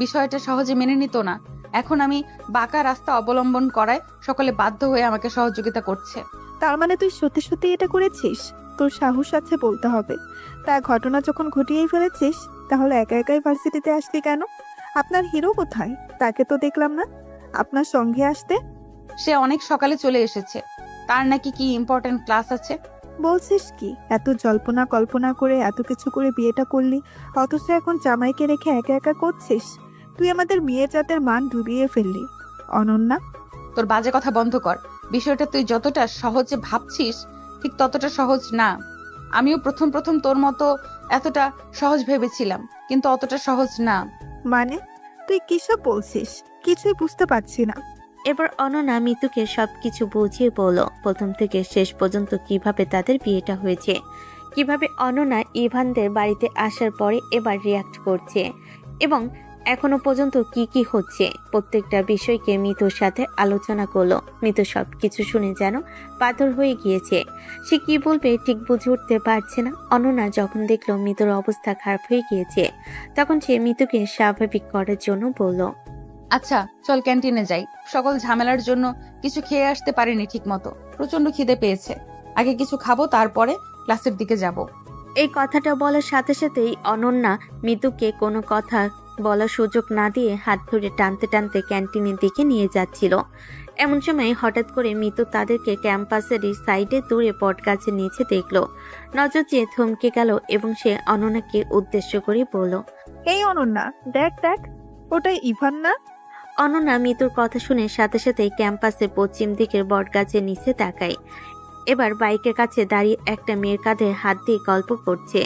বিষয়টা সহজে মেনে নিত না। এখন আমি বাঁকা রাস্তা অবলম্বন করায় সকলে বাধ্য হয়ে আমাকে সহযোগিতা করছে। তার মানে তুই সত্যি সত্যি এটা করেছিস? তোর সাহস আছে বলতে হবে। তা ঘটনা যখন ঘটিয়েই ফেলেছিস, তাহলে একা একাই ভার্সিটিতে আসলি কেন? আপনার হিরো কোথায়? তাকে তো দেখলাম না আপনার সঙ্গে আসতে। সে অনেক সকালে চলে এসেছে, তার নাকি কি ইম্পর্টেন্ট ক্লাস আছে। বলছিস কি? এত জল্পনা কল্পনা করে এত কিছু করে বিয়েটা করলি, অথচ এখন জামাইকে রেখে একা একা করছিস। তুই আমাদের মেয়ে জাতের মান ডুবিয়ে ফেললি অনন্যা। তোর বাজে কথা বন্ধ কর। বিষয়টা তুই যতটা সহজে ভাবছিস ঠিক ততটা সহজ না। আমিও প্রথম প্রথম তোর মতো এতটা সহজ ভেবেছিলাম, কিন্তু অতটা সহজ না। মানে তুই কিসব বলছিস? কিছুই বুঝতে পারছি না। এবার অনন্যা মিতুকে সবকিছু বুঝিয়ে বলল, প্রথম থেকে শেষ পর্যন্ত কিভাবে তাদের বিয়েটা হয়েছে, কিভাবে অনন্যা ইভানদের বাড়িতে আসার পরে এবার রিয়াক্ট করছে, এবং এখনো পর্যন্ত কি কি হচ্ছে প্রত্যেকটা বিষয়কে মিতুর সাথে আলোচনা করলো। মিতু সবকিছু শুনে যেন পাথর হয়ে গিয়েছে। সে কি বলবে ঠিক বুঝে উঠতে পারছে না। অনন্যা যখন দেখলো মিতুর অবস্থা খারাপ হয়ে গিয়েছে, তখন সে মিতুকে স্বাভাবিক করার জন্য বলল, আচ্ছা চল ক্যান্টিনে যাই। সকল ঝামেলার জন্য কিছু খেয়ে আসতে পারিনি ঠিক মতো, প্রচন্ড খিদে পেয়েছে। আগে কিছু খাবো, তারপরে ক্লাসের দিকে যাব। এই কথাটা বলার সাথে সাথেই অনন্যা মিতুকে কোনো কথা বলার সুযোগ না দিয়ে হাত ধরে টানতে টানতে ক্যান্টিনের দিকে নিয়ে যাচ্ছিল। এমন সময় হঠাৎ করে মিতু তাদেরকে ক্যাম্পাসেরই সাইডে দূরে বটগাছের নিচে দেখলো। নজর চেয়ে থমকে গেল এবং সে অনন্যাকে উদ্দেশ্য করে বলল, এই অনন্যা, দেখ দেখ, ওটাই ইভান না? অনন্যা মিতুর কথা শুনে সাথে সাথে ক্যাম্পাসের পশ্চিম দিকের বটগাছের নিচে তাকায়। এবার বাইকের কাছে দাঁড়িয়ে একটা মেয়ের কাঁধে হাত দিয়ে গল্প করছে।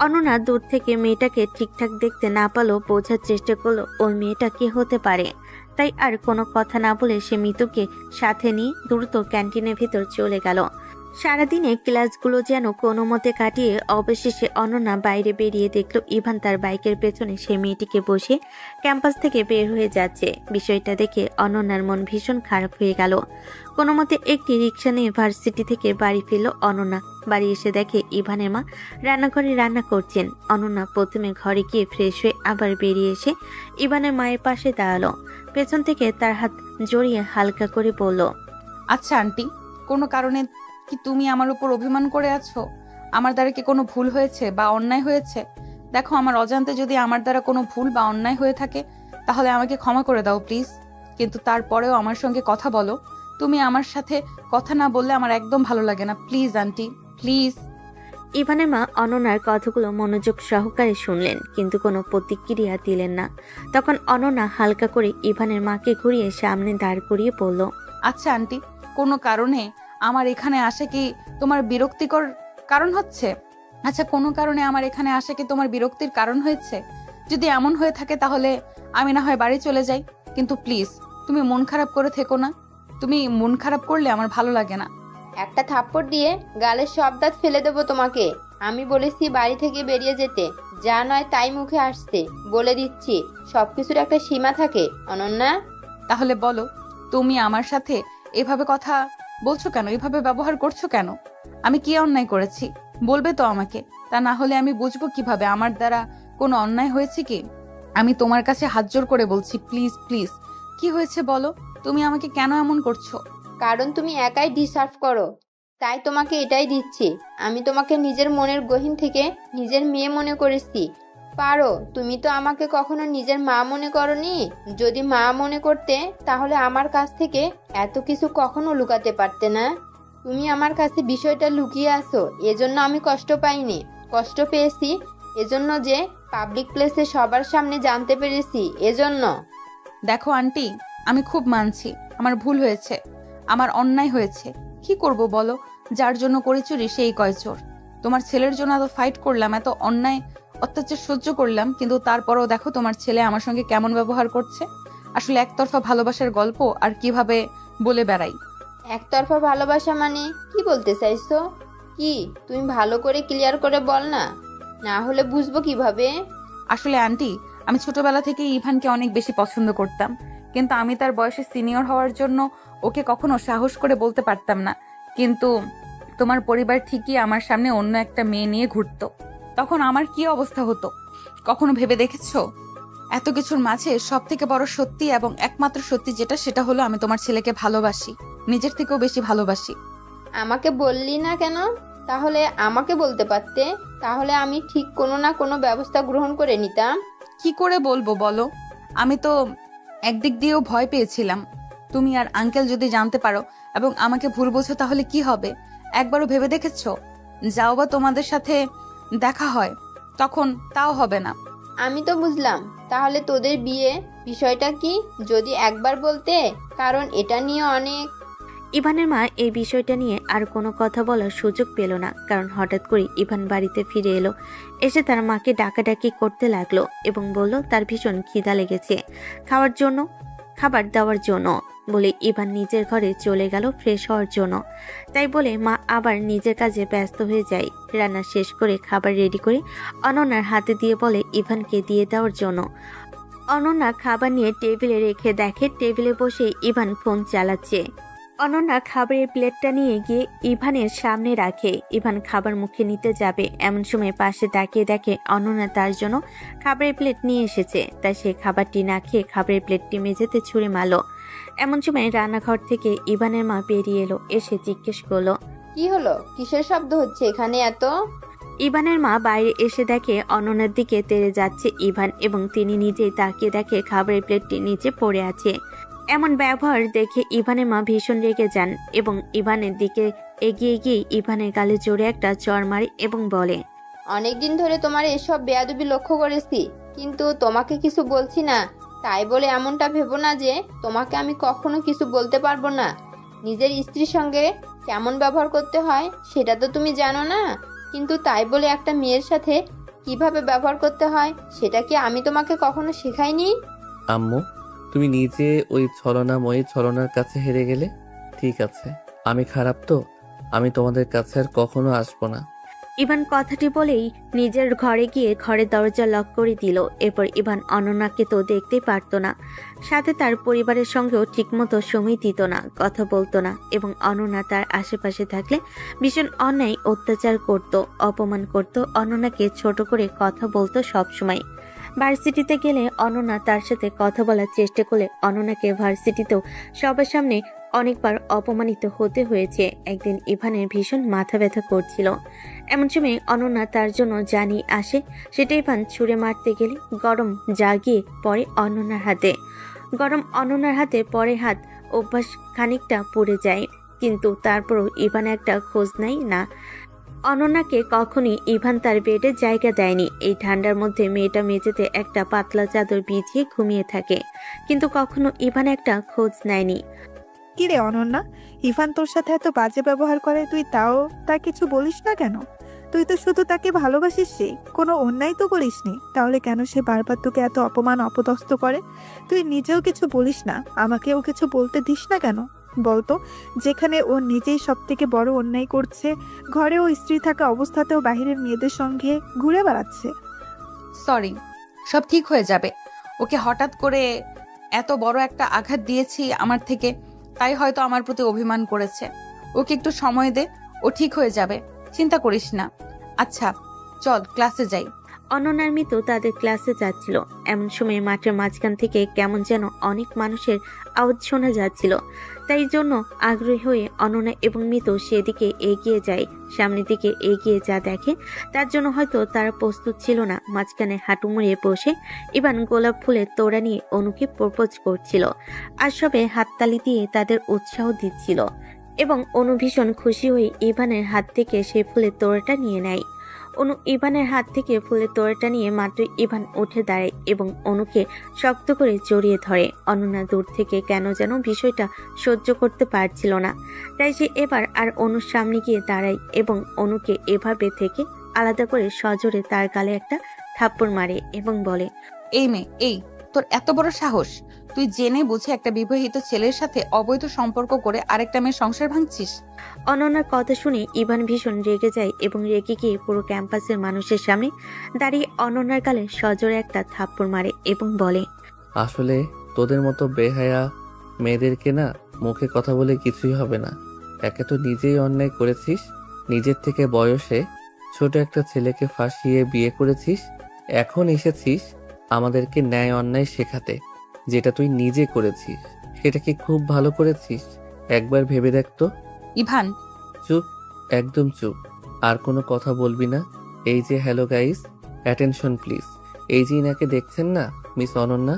অনন্যা দূর থেকে মেয়েটাকে ঠিকঠাক দেখতে না পারলেও বোঝার চেষ্টা করলো ওর মেয়েটা কে হতে পারে। তাই আর কোনো কথা না বলে সে মিতুকে সাথে নিয়ে দ্রুত ক্যান্টিনের ভিতর চলে গেল। সারাদিনে ক্লাসগুলো যেন কোনো মতে কাটিয়ে অবশেষে অনন্যা বাইরে বেরিয়ে দেখল ইভান তার বাইকের পেছনে সে মেয়েটিকে বসে ক্যাম্পাস থেকে বের হয়ে যাচ্ছে। বিষয়টা দেখে অনন্যার মন ভীষণ খারাপ হয়ে গেল। কোনো মতে একটি রিক্সা নিয়ে ভার্সিটি থেকে বাড়ি ফিরল অনন্যা। বাড়ি এসে দেখে ইভানের মা রান্নাঘরে রান্না করছেন। অনন্যা প্রথমে ঘরে গিয়ে ফ্রেশ হয়ে আবার বেরিয়ে এসে ইভানের মায়ের পাশে দাঁড়ালো। পেছন থেকে তার হাত জড়িয়ে হালকা করে বলল, আচ্ছা আন্টি, কোনো কারণে কি তুমি আমার উপর অভিমান করে আছো? আমার দ্বারা কি কোনো ভুল হয়েছে বা অন্যায় হয়েছে? দেখো, আমার অজান্তে যদি আমার দ্বারা কোনো ভুল বা অন্যায় হয়ে থাকে তাহলে আমাকে ক্ষমা করে দাও প্লিজ। কিন্তু তারপরেও আমার সঙ্গে কথা বলো। তুমি আমার সাথে কথা না বললে আমার একদম ভালো লাগে না। Please aunty, please. ইভানের মা অনন্যার কথাগুলো মনোযোগ সহকারে শুনলেন, কিন্তু কোনো প্রতিক্রিয়া দিলেন না। তখন অনন্যা হালকা করে ইভানের মাকে ঘুরিয়ে সামনে দাঁড় করিয়ে বলল, আচ্ছা আন্টি, কোনো কারণে আমার এখানে আসা কি তোমার বিরক্তিকর কারণ হচ্ছে? আচ্ছা, কোনো কারণে আমার এখানে আসা কি তোমার বিরক্তির কারণ হয়েছে? যদি এমন হয়ে থাকে তাহলে আমি না হয় বাড়ি চলে যাই, কিন্তু প্লিজ তুমি মন খারাপ করে থেকো না। তুমি মন খারাপ করলে আমার ভালো লাগে না। একটা থাপ্পড় দিয়ে গালের সব দাঁত ফেলে দেবো তোমাকে। আমি বলেছি বাড়ি থেকে বেরিয়ে যেতে, যা নয় তাই মুখে আসতে। বলে দিচ্ছি, সবকিছুর একটা সীমা থাকে অনন্যা। তাহলে বলো, তুমি আমার সাথে এভাবে কথা বলছো কেন? এভাবে ব্যবহার করছো কেন? আমি কি অন্যায় করেছি বলবে তো আমাকে। তা না হলে আমি বুঝবো কিভাবে আমার দ্বারা কোনো অন্যায় হয়েছে কি। আমি তোমার কাছে হাত জোর করে বলছি, প্লিজ প্লিজ, কি হয়েছে বলো। তুমি আমাকে কেন এমন করছো? কারণ তুমি একাই ডিসার্ভ করো, তাই তোমাকে এটাই দিচ্ছি। আমি তোমাকে নিজের মনের গহীন থেকে নিজের মেয়ে মনে করেছি। পারো, তুমি তো আমাকে কখনো নিজের মা মনে করনি। যদি মা মনে করতে তাহলে আমার কাছ থেকে এত কিছু কখনো লুকাতে পারতে না। তুমি আমার কাছে বিষয়টা লুকিয়ে আসো, এজন্য আমি কষ্ট পাইনি। কষ্ট পেয়েছি এজন্য যে পাবলিক প্লেসে সবার সামনে জানতে পেরেছি, এজন্য। দেখো আন্টি, আমি খুব মানছি আমার ভুল হয়েছে, আমার অন্যায় হয়েছে। কি করব বলো? যার জন্য করে চুরি সেই কয় চোর। তোমার ছেলের জন্য এত ফাইট করলাম, এত অন্যায় অত্যাচার সহ্য করলাম, কিন্তু তারপরেও দেখো তোমার ছেলে আমার সঙ্গে কেমন ব্যবহার করছে। আসলে একতরফা ভালোবাসার গল্প আর কিভাবে বলে বেড়াই। একতরফা ভালোবাসা মানে কি বলতে চাইছো? কি তুমি ভালো করে ক্লিয়ার করে বল না, না হলে বুঝবো কিভাবে? আসলে আন্টি, আমি ছোটবেলা থেকে ইভানকে অনেক বেশি পছন্দ করতাম, কিন্তু আমি তার বয়সে সিনিয়র হওয়ার জন্য ওকে কখনো সাহস করে বলতে পারতাম না। কিন্তু তোমার পরিবার ঠিকই আমার সামনে অন্য একটা মেয়ে নিয়ে ঘুরতো, তখন আমার কি অবস্থা হতো কখনো ভেবে দেখেছো? এত কিছুর মাঝে সব থেকে বড় সত্যি এবং একমাত্র সত্যি যেটা, সেটা হলো আমি তোমার ছেলেকে ভালোবাসি, নিজের থেকেও বেশি ভালোবাসি। আমাকে বললি না কেন? তাহলে আমাকে বলতে পারতে, তাহলে আমি ঠিক কোনো না কোনো ব্যবস্থা গ্রহণ করে নিতাম। কি করে বলবো বলো? আমি তো একদিক দিয়েও ভয় পেয়েছিলাম তুমি আর আঙ্কেল যদি জানতে পারো এবং আমাকে ভুল বোঝো তাহলে কি হবে। একবারও ভেবে দেখেছো? যাও বা তোমাদের সাথে দেখা হয় তখন, তাও হবে না। আমি তো বুঝলাম, তাহলে তোদের বিয়ে বিষয়টা কি যদি একবার বলতে, কারণ এটা নিয়ে অনেক। ইভানের মা এই বিষয়টা নিয়ে আর কোনো কথা বলার সুযোগ পেল না, কারণ হঠাৎ করে ইভান বাড়িতে ফিরে এলো। এসে তার মাকে ডাকাডাকি করতে লাগলো এবং বলল তার ভীষণ খিদা লেগেছে, খাবার দেওয়ার জন্য। বলে ইভান নিজের ঘরে চলে গেল ফ্রেশ হওয়ার জন্য। তাই বলে মা আবার নিজের কাজে ব্যস্ত হয়ে যায়। রান্না শেষ করে খাবার রেডি করে অনন্যার হাতে দিয়ে বলে ইভানকে দিয়ে দেওয়ার জন্য। অনন্যা খাবার নিয়ে টেবিলে রেখে দেখে টেবিলে বসে ইভান ফোন চালাচ্ছে। অনন্যা খাবারের প্লেটটা নিয়ে গিয়ে ইভানের সামনে রাখে। ইভান খাবার মুখে নিতে যাবে, এমন সময় পাশে তাকিয়ে দেখে অনন্যা তার জন্য খাবারের প্লেট নিয়ে এসেছে। তাই সে খাবারটি না খেয়ে খাবারের প্লেটটি মেঝেতে ছুঁড়ে মারল। এমন সময় রান্নাঘর থেকে ইভানের মা বেরিয়ে এলো, এসে জিজ্ঞেস করলো, কি হলো? কিসের শব্দ হচ্ছে এখানে এত? ইভানের মা বাইরে এসে দেখে অনন্যার দিকে তেড়ে যাচ্ছে ইভান, এবং তিনি নিজেই তাকিয়ে দেখে খাবারের প্লেটটি নিচে পড়ে আছে। এমন ব্যবহার দেখে ইভানের মা ভীষণ রেগে যান এবং ইভানের দিকে এগিয়ে গিয়ে ইভানের গালে জোরে একটা চড় মারে এবং বলে, অনেকদিন ধরে তোমার এসব বেয়াদবি লক্ষ্য করেছি, কিন্তু তোমাকে কিছু বলছি না, তাই বলে এমনটা ভেবো না যে তোমাকে আমি কখনো কিছু বলতে পারবো না। নিজের স্ত্রীর সঙ্গে কেমন ব্যবহার করতে হয় সেটা তো তুমি জানো না, কিন্তু তাই বলে একটা মেয়ের সাথে কিভাবে ব্যবহার করতে হয় সেটা কি আমি তোমাকে কখনো শেখাইনি? আম্মু, তুমি নিজে ওই ছলনাময়ী ছলনার কাছে হেরে গেলে। ঠিক আছে, আমি খারাপ তো, আমি তোমাদের কাছে আর কখনো আসবো না। ইভান কথাটি বলেই নিজের ঘরে গিয়ে ঘরের দরজা লক করে দিল। এরপর ইভান অনন্যাকে তো দেখতেই পারতো না, সাথে তার পরিবারের সঙ্গেও ঠিকমতো সময় দিত না, কথা বলতো না, এবং অনন্যা তার আশেপাশে থাকলে ভীষণ অন্যায় অত্যাচার করত, অপমান করত, অনন্যাকে ছোট করে কথা বলতো সবসময়। ভার্সিটিতে গেলে অনন্যা তার সাথে কথা বলার চেষ্টা করলে অনন্যাকে ভার্সিটিতেও সবার সামনে অনেকবার অপমানিত হতে হয়েছে। একদিন ইভানের ভীষণ মাথা ব্যথা করছিল, এমন সময় অনন্যা তার জন্য জানি আসে। সেটা ইভান ছুঁড়ে মারতে গেলে গরম জাগিয়ে পড়ে অনন্যার হাতে। অনন্যার হাতে পরে হাত অভ্যাস খানিকটা পড়ে যায়, কিন্তু তারপরও ইভান একটা খোঁজ নেয় না। অনন্যাকে কখনই ইভান তার বেডে জায়গা দেয়নি। এই ঠান্ডার মধ্যে মেয়েটা মেঝেতে একটা পাতলা চাদর বিছিয়ে ঘুমিয়ে থাকে, কিন্তু কখনো ইভান একটা খোঁজ নেয়নি। কিরে অনন্যা, ইভান তোর সাথে এত বাজে ব্যবহার করে, তুই তাও তার কিছু বলিস না কেন? তুই তো শুধু তাকে ভালোবাসিস, সে কোনো অন্যায় তো করিসনি, তাহলে কেন সে বারবার তোকে এত অপমান অপদস্থ করে? তুই নিজেও কিছু বলিস না, আমাকেও কিছু বলতে দিস না কেন? বলতো, যেখানে ও নিজেই সব থেকে বড় অন্যায় করছে, ঘরেও স্ত্রী থাকা অবস্থাতেও বাইরের মেয়েদের সঙ্গে ঘুরে বেড়াচ্ছে। সরি, সব ঠিক হয়ে যাবে। ওকে হঠাৎ করে এত বড় একটা আঘাত দিয়েছি আমার থেকে, তাই হয়তো আমার প্রতি অভিমান করেছে। ওকে একটু সময় দে, ও ঠিক হয়ে যাবে, চিন্তা করিস না। আচ্ছা চল ক্লাসে যাই। অনন্যার মিতু তাদের ক্লাসে যাচ্ছিল, এমন সময় মাঠের মাঝখান থেকে কেমন যেন অনেক মানুষের আওয়াজ শোনা যাচ্ছিল। তাই জন্য আগ্রহী হয়ে অনন্যা এবং মিতু সেদিকে এগিয়ে যায়। সামনের দিকে এগিয়ে যা দেখে তার জন্য হয়তো তারা প্রস্তুত ছিল না। মাঝখানে হাঁটু মুড়িয়ে বসে ইভান গোলাপ ফুলের তোড়া নিয়ে অনুকে প্রপোজ করছিল, আর সবে হাততালি দিয়ে তাদের উৎসাহ দিচ্ছিল, এবং অনু ভীষণ খুশি হয়ে ইভানের হাত থেকে সেই ফুলের তোড়াটা নিয়ে নেয়। অনু ইভানের হাত থেকে ফুলের তোড়াটা নিয়ে মাত্র ইভান উঠে দাঁড়ায় এবং অনুকে শক্ত করে জড়িয়ে ধরে। অনন্যা দূর থেকে কেন যেন বিষয়টা সহ্য করতে পারছিল না, তাই সে এবার আর অনুর সামনে গিয়ে দাঁড়ায় এবং অনুকে এভাবে থেকে আলাদা করে সজোরে তার গালে একটা থাপ্পড় মারে এবং বলে, এই মেয়ে, এই তোর এত বড় সাহস! তুই জেনে বুঝে একটা বিবাহিত ছেলের সাথে অবৈধ সম্পর্ক করে আরেকটা মেয়ের সংসার ভাঙছিস। অনন্যার কথা শুনে ইভান ভীষণ রেগে যায় এবং রেগে গিয়ে পুরো ক্যাম্পাসের মানুষের সামনে দাঁড়িয়ে অনন্যার গালে সজোরে একটা থাপ্পড় মারে এবং বলে, আসলে তোদের মতো বেহায়া মেয়েদেরকে না মুখে কথা বলে কিছুই হবে না। একে তো নিজেই অন্যায় করেছিস, নিজের থেকে বয়সে ছোট একটা ছেলেকে ফাঁসিয়ে বিয়ে করেছিস, এখন এসেছিস আমাদেরকে ন্যায় অন্যায় শেখাতে। যেটা তুই নিজে করেছিস সেটা কি খুব ভালো করেছিস? একবার ভেবে দেখ তো। ইভান, চুপ, একদম চুপ, আর কোনো কথা বলবি না। এই যে হ্যালো গাইস, অ্যাটেনশন প্লিজ। এই যে ইনাকে দেখছেন না, মিস অনন্যা,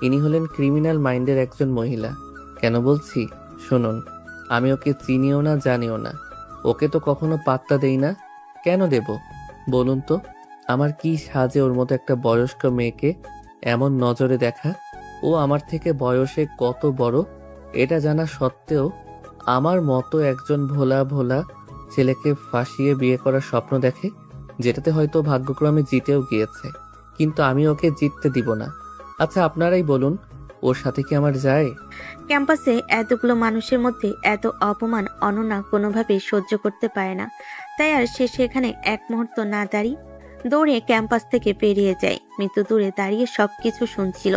ইনি হলেন ক্রিমিনাল মাইন্ডের একজন মহিলা। কেন বলছি শুনুন, আমি ওকে চিনিও না জানিও না, ওকে তো কখনো পাত্তা দেই না। কেন দেব বলুন তো? আমার কি সাজে ওর মতো একটা বয়স্ক মেয়েকে এমন নজরে দেখা? ও আমার থেকে বয়সে কত বড় এটা জানা সত্ত্বেও আমার মতো একজন ভোলা ভোলা ছেলেকে ফাঁসিয়ে বিয়ে করার স্বপ্ন দেখে, যেটাতে হয়তো ভাগ্যক্রমে জিতেও গিয়েছে, কিন্তু আমি ওকে জিততে দিব না। আচ্ছা আপনারাই বলুন, ওর সাথে কি আমার যায়? ক্যাম্পাসে এতগুলো মানুষের মধ্যে এত অপমান অনন্যা কোনোভাবেই সহ্য করতে পারে না, তাই আর সে সেখানে এক মুহূর্ত না দাঁড়িয়ে দৌড়ে ক্যাম্পাস থেকে বেরিয়ে যায়। মিতু দূরে দাঁড়িয়ে সবকিছু শুনছিল।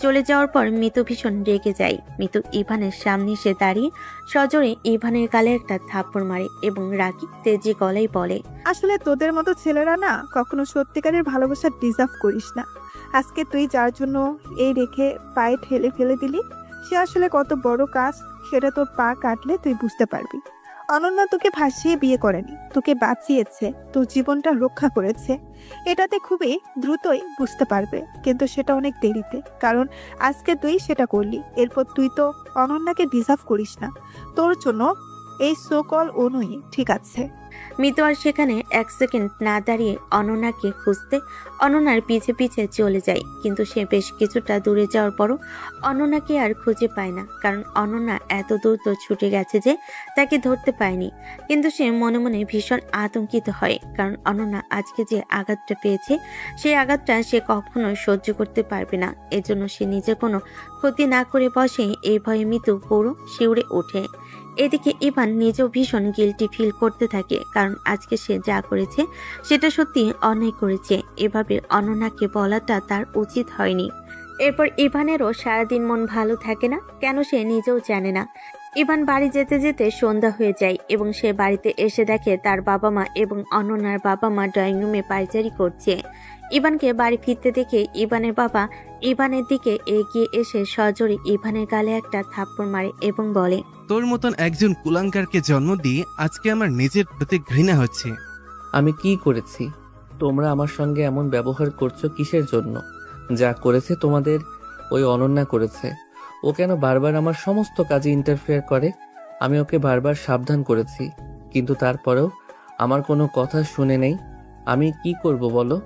চলে যাওয়ার পর মিতু ভীষণ রেগে যায়। মিতু ইভানের সামনে এসে দাঁড়িয়ে সজোরে ইভানের গালে একটা থাপ্পড় মারে এবং রাগী তেজি গলায় বলে, আসলে তোদের মতো ছেলেরা না কখনো সত্যিকারের ভালোবাসা ডিজার্ভ করিস না। আজকে তুই যার জন্য এই রেখে পায়ে ঠেলে ফেলে দিলি, সে আসলে কত বড় কাজ সেটা তোর পা কাটলে তুই বুঝতে পারবি। অনন্যা তোকে ভাসিয়ে বিয়ে করেনি, তোকে বাঁচিয়েছে, তোর জীবনটা রক্ষা করেছে। এটাতে খুবই দ্রুতই বুঝতে পারবে, কিন্তু সেটা অনেক দেরিতে, কারণ আজকে তুই সেটা করলি। এরপর তুই তো অনন্যাকে ডিজার্ভ করিস না। তোর জন্য এই সোকল অনুই ঠিক আছে। মিতু আর সেখানে এক সেকেন্ড না দাঁড়িয়ে অনন্যাকে খুঁজতে অনন্যার পিছে পিছে চলে যায়, কিন্তু সে বেশ কিছুটা দূরে যাওয়ার পরও অনন্যাকে আর খুঁজে পায় না, কারণ অনন্যা এত দূর তো ছুটে গেছে যে তাকে ধরতে পায়নি। কিন্তু সে মনে মনে ভীষণ আতঙ্কিত হয়, কারণ অনন্যা আজকে যে আঘাতটা পেয়েছে সেই আঘাতটা সে কখনোই সহ্য করতে পারবে না। এজন্য সে নিজে কোনো ক্ষতি না করে বসে, এই ভয়ে মিতু পুরো শিউরে ওঠে। এদিকে ইভান নিজেও ভীষণ গিল্টি ফিল করতে থাকে, কারণ আজকে সে যা করেছে সেটা সত্যি অন্যায় করেছে। এভাবে অনন্যাকে বলাটা তার উচিত হয়নি। এরপর ইভানেরও সারাদিন মন ভালো থাকে না, কেন সে নিজেও জানে না। ইভান বাড়ি যেতে যেতে সন্ধ্যা হয়ে যায় এবং সে বাড়িতে এসে দেখে তার বাবা মা এবং অনন্যার বাবা মা ড্রয়িং রুমে পায়চারি করছে। ইভানকে বাড়ি ফিরতে দেখে ইভানের বাবা ইভানের দিকে এগিয়ে এসে সজোরে ইভানের গালে একটা থাপ্পড় মারে এবং বলে, তোর মতন একজন কুলাঙ্কারকে জন্ম দিয়ে আজকে আমার নিজের প্রতি ঘৃণা হচ্ছে। আমি কি করেছি? তোমরা আমার সঙ্গে এমন ব্যবহার করছো কিসের জন্য? যা করেছে তোমাদের ওই অনন্যা করেছে। ও কেন বারবার আমার সমস্ত কাজে ইন্টারফেয়ার করে? আমি ওকে বারবার সাবধান করেছি, কিন্তু তারপরেও আমার কোনো কথা শুনে নেই। আমি কি করব বলো?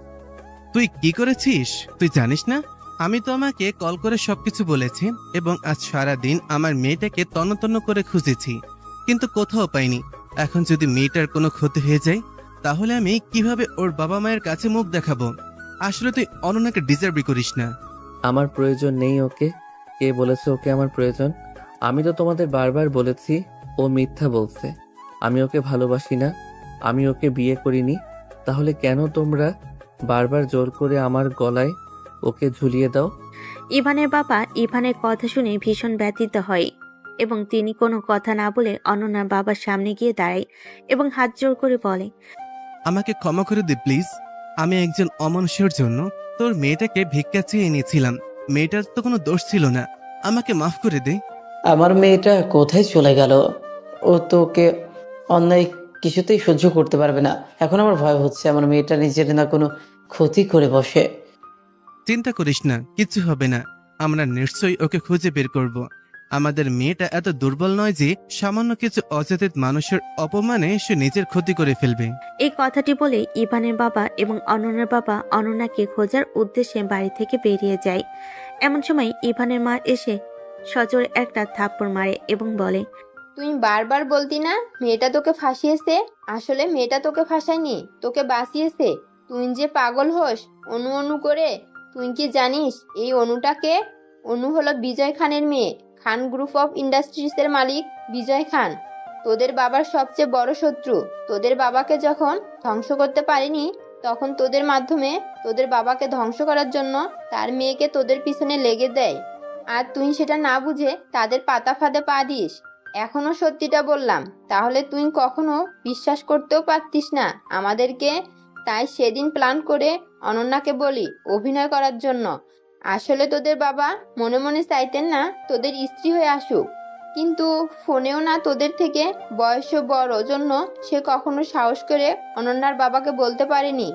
তুই কি করেছিস তুই জানিস না? আমি তো আমাকে কল করে সবকিছু বলেছি এবং আজ সারাদিন আমার মেয়েটাকে তন্ন করে খুঁজেছি, কিন্তু কোথাও পাইনি। এখন যদি মেয়েটার কোনো ক্ষতি হয়ে যায় তাহলে আমি কিভাবে ওর বাবা মায়ের কাছে মুখ দেখাবো? আসলে তুই অনন্যাকে ডিজার্ভই করিস না। আমার প্রয়োজন নেই ওকে। কে বলেছে ওকে আমার প্রয়োজন? আমি তো তোমাদের বারবার বলেছি ও মিথ্যা বলছে। আমি ওকে ভালোবাসি না, আমি ওকে বিয়ে করিনি। তাহলে কেন তোমরা বারবার জোর করে আমার গলায় ওকে ঝুলিয়ে দাও? ইভানের বাবা ইভানের কথা শুনে ভীষণ ব্যথিত হয় এবং তিনি কোনো কথা না বলে অনন্যার বাবার সামনে গিয়ে দাঁড়ায় এবং হাত জোর করে বলে, আমাকে ক্ষমা করে দে প্লিজ। আমি একজন অমানুষের জন্য তোর মেয়েটাকে ভিক্ষা চেয়ে এনেছিলাম। মেয়েটার তো কোনো দোষ ছিল না, আমাকে মাফ করে দে। আমার মেয়েটা কোথায় চলে গেল? ও তোকে অন্যায় কিছুতেই সহ্য করতে পারবে না। এখন আমার ভয় হচ্ছে আমার মেয়েটা নিজের না কোনো ক্ষতি করে বসে। চিন্তা করিস না, কিচ্ছু হবে না। আমরা নিশ্চয়ই ওকে খুঁজে বের করব। আমাদের মেয়েটা এত দুর্বল নয় যে সামান্য কিছু অচেতন মানুষের অপমানে সে নিজের ক্ষতি করে ফেলবে। এই কথাটি বলে ইভানের বাবা এবং অনন্যার বাবা অনন্যাকে খোঁজার উদ্দেশ্যে বাড়ি থেকে বেরিয়ে যায়। এমন সময় ইভানের মা এসে সজোরে একটা থাপ্পড় মারে এবং বলে, তুই বারবার বলতি না মেয়েটা তোকে ফাঁসিয়েছে? আসলে মেয়েটা তোকে ফাঁসায়নি, তোকে বাঁচিয়েছে। তুই যে পাগল হোস অনু অনু করে। তুই কি জানিস এই অনুটাকে? অনু হলো বিজয় খানের মেয়ে। খান গ্রুপ অফ ইন্ডাস্ট্রিজের মালিক বিজয় খান তোদের বাবার সবচেয়ে বড় শত্রু। তোদের বাবাকে যখন ধ্বংস করতে পারেনি, তখন তোদের মাধ্যমে তোদের বাবাকে ধ্বংস করার জন্য তার মেয়েকে তোদের পিছনে লেগে দেয়। আর তুই সেটা না বুঝে তাদের পাতা ফাঁদে পা দিস। এখনো সত্যিটা বললাম, তাহলে তুই কখনো বিশ্বাস করতেও পারতিস না আমাদেরকে। তাই সেদিন প্ল্যান করে অনন্যাকে বলি অভিনয় করার জন্য। আসলে তোদের বাবা মনে মনে চাইতেন না তোদের স্ত্রী হয়ে আসুক, কিন্তু ফোনেও না তোদের থেকে বয়সও বড় জন্য সে কখনো সাহস করে অনন্যার বাবাকে বলতে পারেনি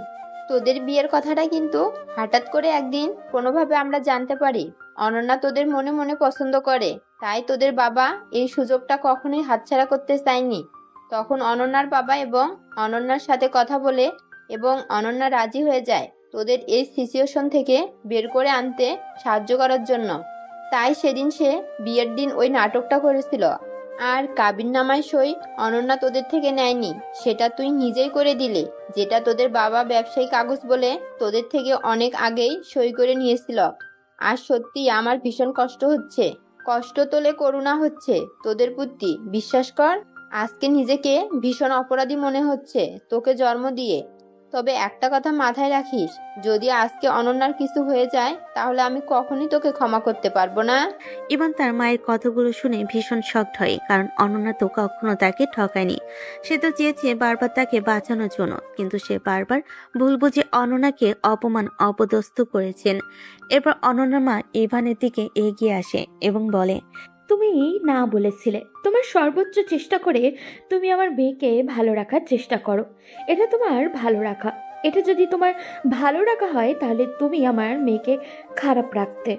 তোদের বিয়ের কথাটা। কিন্তু হঠাৎ করে একদিন কোনোভাবে আমরা জানতে পারি অনন্যা তোদের মনে মনে পছন্দ করে। তাই তোদের বাবা এই সুযোগটা কখনোই হাতছাড়া করতে চায়নি। তখন অনন্যার বাবা এবং অনন্যার সাথে কথা বলে এবং অনন্যা রাজি হয়ে যায় তোদের এই সিচুয়েশন থেকে বের করে আনতে সাহায্য করার জন্য। তাই সেদিন সে বিয়ের দিন ওই নাটকটা করেছিল। আর কাবিননামায় সই অনন্যা তোদের থেকে নেয়নি, সেটা তুই নিজেই করে দিলি, যেটা তোদের বাবা ব্যবসায়ী কাগজ বলে তোদের থেকে অনেক আগেই সই করে নিয়েছিল। আর সত্যি আমার ভীষণ কষ্ট হচ্ছে, কষ্ট তোলে করুণা হচ্ছে তোদের প্রতি। বিশ্বাস কর, আজকে নিজেকে ভীষণ অপরাধী মনে হচ্ছে তোকে জন্ম দিয়ে। তবে একটা কথা মাথায় রাখিস, যদি আজকে অনন্যার কিছু হয়ে যায় তাহলে আমি কখনই তোকে ক্ষমা করতে পারবো না। ইভান তার মায়ের কথাগুলো শুনে ভীষণ শকড হয়, কারণ অনন্যা তো কখনো তাকে ঠকায়নি। সে তো চেয়েছে বারবার তাকে বাঁচানোর জন্য, কিন্তু সে বারবার ভুল বুঝে অনন্যাকে অপমান অপদস্থ করেছেন। এরপর অনন্যার মা ইভানের দিকে এগিয়ে আসে এবং বলে, তুমি না বলেছিলে তোমার সর্বোচ্চ চেষ্টা করে তুমি আমার মেয়েকে ভালো রাখার চেষ্টা করো। এটা তোমার ভালো রাখা। এটা যদি তোমার ভালো রাখা হয় তাহলে তুমি আমার মেয়েকে খারাপ রাখতে।